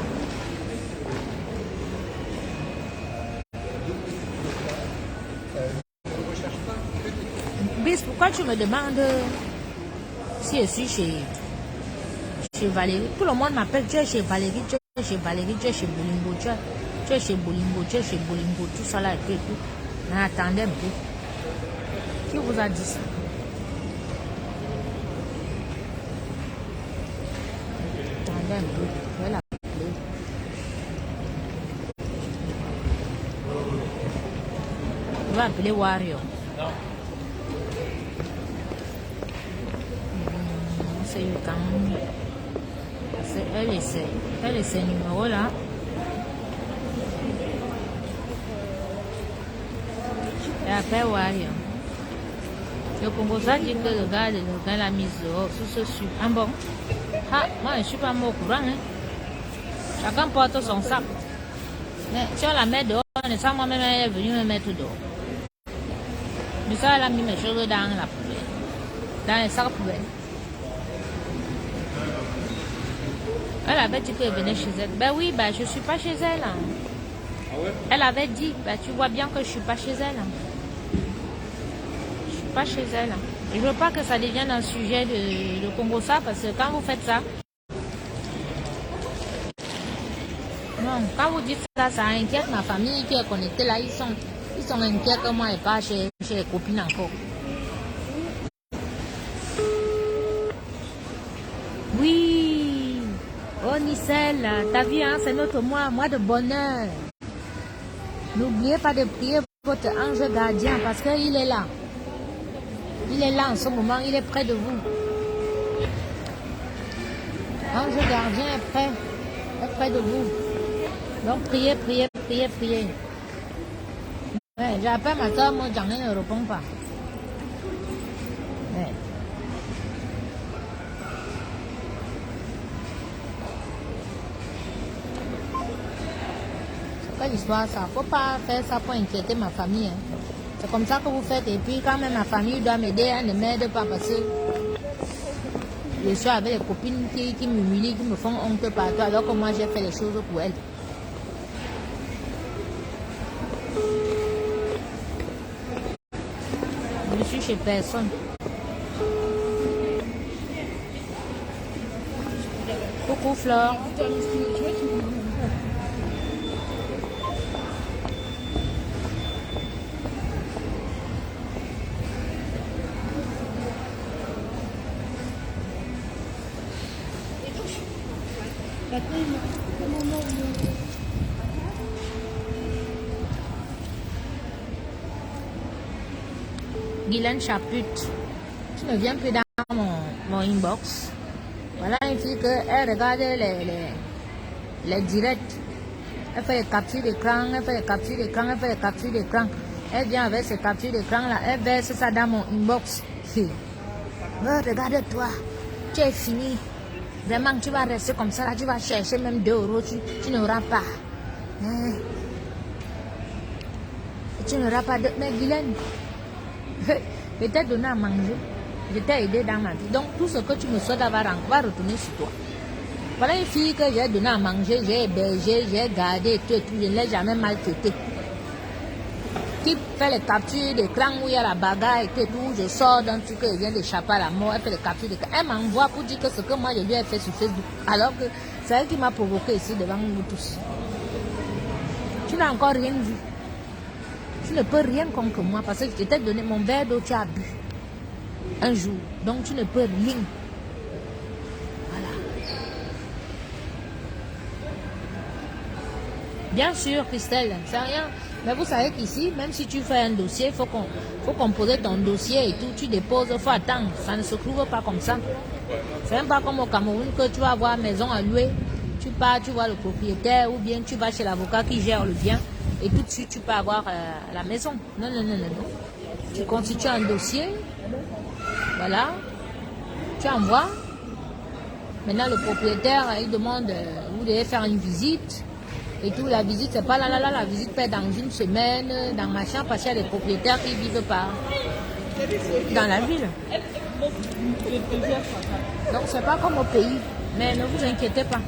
Bis, pourquoi tu me demandes si je suis chez Valérie? Tout le monde m'appelle, tu es chez Valérie, tu es chez Valérie, tu es chez Bolingo, tu es chez Bolingo, tu es chez Bolingo, tout ça là et tout. Mais attendez un peu. Qui vous a dit ça? un peu. Je vais l'appeler. Je vais appeler Wario. C'est le temps. Elle essaie ce numéro là. Et après Wario. Le Congosa dit que le gars l'a mise dehors sous ce sucre. Ah bon? Ah, moi je ne suis pas mort au courant. Hein. Chacun porte son sac. Mais si on la met dehors, on sait moi-même elle est venue me mettre dehors. Mais ça, elle a mis mes choses dans la poubelle. Dans les sacs poubelles. Elle avait dit qu'elle venait chez elle. Ben oui, ben je ne suis pas chez elle. Hein. Ah ouais? Elle avait dit, ben tu vois bien que je ne suis pas chez elle. Hein. Pas chez elle. Et je veux pas que ça devienne un sujet de Congosa parce que quand vous faites ça, non, quand vous dites ça, ça inquiète ma famille qui est connectée là, ils sont inquiets que moi et pas chez les copines encore. Oui, oh Nicelle, t'as vu, hein, c'est notre mois de bonheur. N'oubliez pas de prier votre ange gardien parce qu'il est là. Il est là en ce moment, il est près de vous. Ange gardien est près de vous. Donc priez, priez, priez, priez. Ouais, j'appelle ma soeur, moi j'en ai ne répond pas. Ouais. C'est pas l'histoire ça. Faut pas faire ça pour inquiéter ma famille. Hein. C'est comme ça que vous faites. Et puis quand même ma famille doit m'aider, elle ne m'aide pas parce que je suis avec les copines qui m'humilient, qui me font honte partout alors que moi j'ai fait les choses pour elles. Je ne suis chez personne. Coucou Flore. Guylaine Chaput, tu ne viens plus dans mon inbox. Voilà une fille elle regarde les directs. Elle fait les captures d'écran, elle fait les captures d'écran, elle fait les captures d'écran. Elle vient avec ses captures d'écran là, elle verse ça dans mon inbox. Regarde-toi, tu es fini. Vraiment, tu vas rester comme ça là, tu vas chercher même 2 euros, tu n'auras pas. Tu n'auras pas de... Mais Guylaine, je t'ai donné à manger, je t'ai aidé dans ma vie. Donc tout ce que tu me souhaites va retourner sur toi. Voilà une fille que j'ai donné à manger, j'ai hébergé, j'ai gardé et tout, je ne l'ai jamais maltraitée. Qui fait les captures d'écran où il y a la bagarre et tout, je sors d'un truc que je viens d'échapper à la mort, elle fait les captures d'écran. Elle m'envoie pour dire que ce que moi je lui ai fait sur Facebook, alors que c'est elle qui m'a provoqué ici devant vous tous. Tu n'as encore rien vu. Tu ne peux rien contre moi parce que je t'ai donné mon verre d'eau, tu as bu un jour. Donc tu ne peux rien. Voilà. Bien sûr, Christelle, c'est rien. Mais vous savez qu'ici, même si tu fais un dossier, il faut composer ton dossier et tout. Tu déposes, il faut attendre. Ça ne se trouve pas comme ça. C'est même pas comme au Cameroun que tu vas avoir maison à louer. Tu pars, tu vois le propriétaire ou bien tu vas chez l'avocat qui gère le bien. Et tout de suite, tu peux avoir la maison. Non, non, non, non, non. Tu constitues un dossier. Voilà. Tu envoies. Maintenant, le propriétaire, il demande, vous devez faire une visite. Et tout, la visite, c'est pas là, la visite fait dans une semaine, dans machin, parce qu'il y a des propriétaires qui vivent pas dans la ville. Donc, c'est pas comme au pays. Mais ne vous inquiétez pas.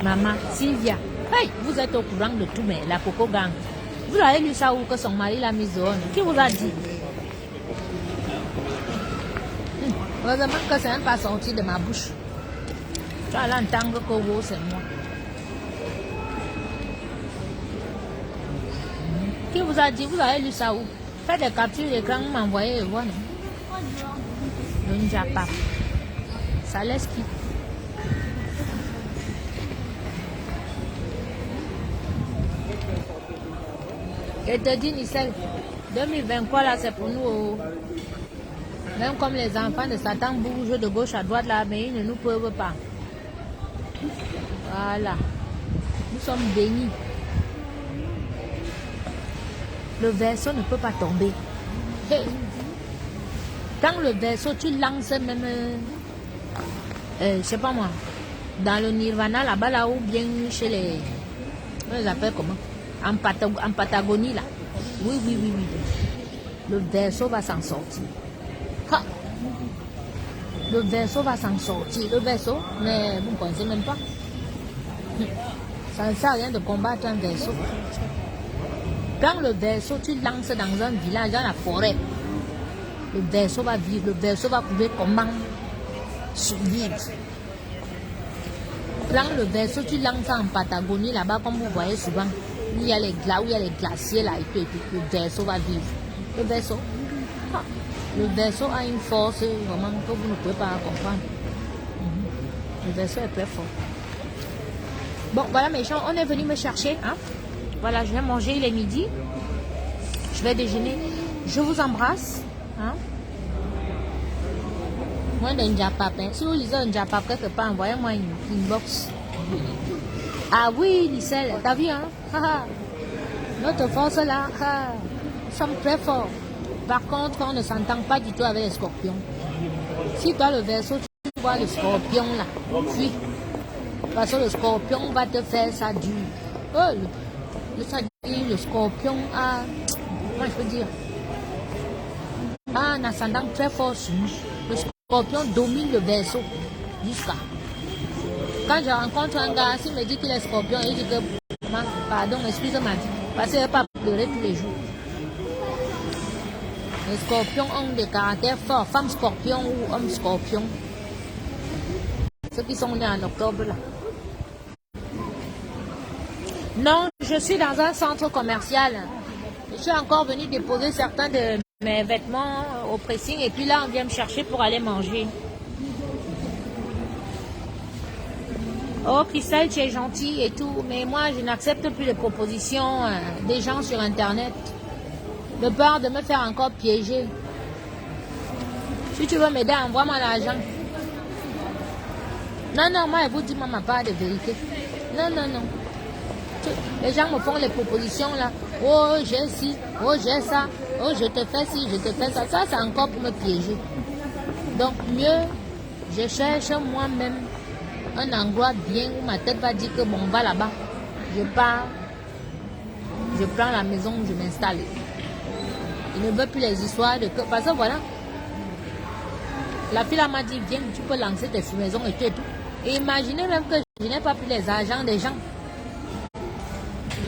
Maman, Sylvia, hey, vous êtes au courant de tout, mais la Coco Gang. Vous avez lu ça où que son mari l'a mise dehors? Qui vous a dit? Heureusement que c'est même pas sorti de ma bouche. Tu vas l'entendre que vous, c'est moi. Qui vous a dit? Vous avez lu ça où? Faites des captures d'écran, vous m'envoyez et voir, non? Le Njapap. Ça laisse qui? Et te dis, Nicelle, 2023 là, c'est pour nous. Oh. Même comme les enfants de Satan bougent de gauche à droite là, mais ils ne nous peuvent pas. Voilà. Nous sommes bénis. Le verso ne peut pas tomber. Hey. Quand le verso, tu lances même, je sais pas moi, dans le Nirvana là-bas là, ou bien chez les, on les appelle comment? En Patagonie là. Oui. Le verso va s'en sortir. Ha. Le verso va s'en sortir. Le verso, mais vous ne connaissez même pas. Ça ne sert à rien de combattre un verso. Quand le verso, tu lances dans un village, dans la forêt, le verso va vivre, le verso va trouver comment survivre. Quand le verso, tu lances en Patagonie, là-bas, comme vous voyez souvent, où il y a les glaciers là, et puis le verso va vivre. Le verso, le verso a une force vraiment que vous ne pouvez pas comprendre. Le verso est très fort. Bon, voilà mes gens, on est venu me chercher. Hein? Voilà, je vais manger, il est midi. Je vais déjeuner. Je vous embrasse. Hein? Moi, d'un Njapap. Hein? Si vous lisez un Njapap quelque part, envoyez-moi une inbox. Ah oui, Nicelle, t'as vu, hein? Notre force là, nous sommes très forts. Par contre, on ne s'entend pas du tout avec les scorpions. Si tu as le verso, tu vois le scorpion là, fuis. Parce que le scorpion va te faire ça dur. Oh, le scorpion a, comment je peux dire, a un ascendant très fort sur nous. Le scorpion domine le verso jusqu'à. Quand je rencontre un gars, s'il me dit qu'il est scorpion, il dit que, pardon, excusez-moi, parce qu'il ne va pas pleurer tous les jours. Les scorpions ont des caractères forts, femmes scorpions ou hommes scorpions. Ceux qui sont nés en octobre là. Non, je suis dans un centre commercial. Je suis encore venu déposer certains de mes vêtements au pressing et puis là on vient me chercher pour aller manger. Oh Christelle, tu es gentille et tout, mais moi je n'accepte plus les propositions des gens sur internet. De peur de me faire encore piéger. Si tu veux m'aider, envoie-moi l'argent. Non, moi je vous dis ma part de vérité. Non. Les gens me font les propositions là. Oh, j'ai ci, oh, j'ai ça. Oh, je te fais ci, je te fais ça. Ça, c'est encore pour me piéger. Donc, mieux, je cherche moi-même un endroit bien où ma tête va dire que bon, on va là-bas. Je pars. Je prends la maison, je m'installe. Je ne veux plus les histoires de... Parce que voilà. La fille m'a dit, viens, tu peux lancer tes fumaisons et tout. Et imaginez même que je n'ai pas pris les argents des gens.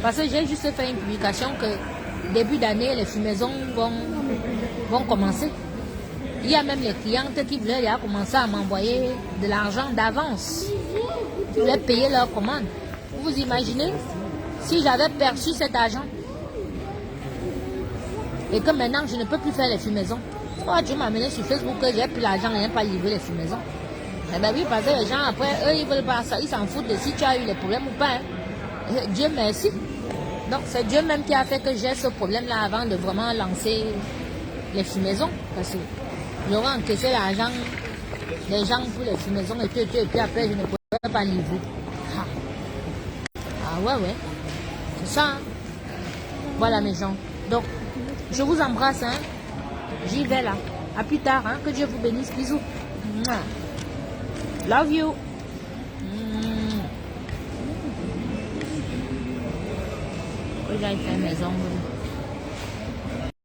Parce que j'ai juste fait une publication que début d'année, les fumaisons vont commencer. Il y a même les clientes qui voulaient déjà commencer à m'envoyer de l'argent d'avance. Ils voulaient payer leurs commandes. Vous imaginez si j'avais perçu cet argent et que maintenant je ne peux plus faire les fumaisons. Oh, Dieu m'a amené sur Facebook que j'ai plus l'argent et n'ai pas livré les fumaisons. Eh bien oui, parce que les gens après, eux, ils veulent pas ça, ils s'en foutent de si tu as eu les problèmes ou pas. Hein. Dieu merci. Donc c'est Dieu même qui a fait que j'ai ce problème-là avant de vraiment lancer les fumaisons. Parce que j'aurais encaissé l'argent des gens pour les fumaisons et puis après je ne pourrais pas livrer. Ah ouais. C'est ça. Hein. Voilà mes gens. Donc, je vous embrasse. Hein. J'y vais là. À plus tard. Hein. Que Dieu vous bénisse. Bisous. Love you. J'aille faire mes ongles.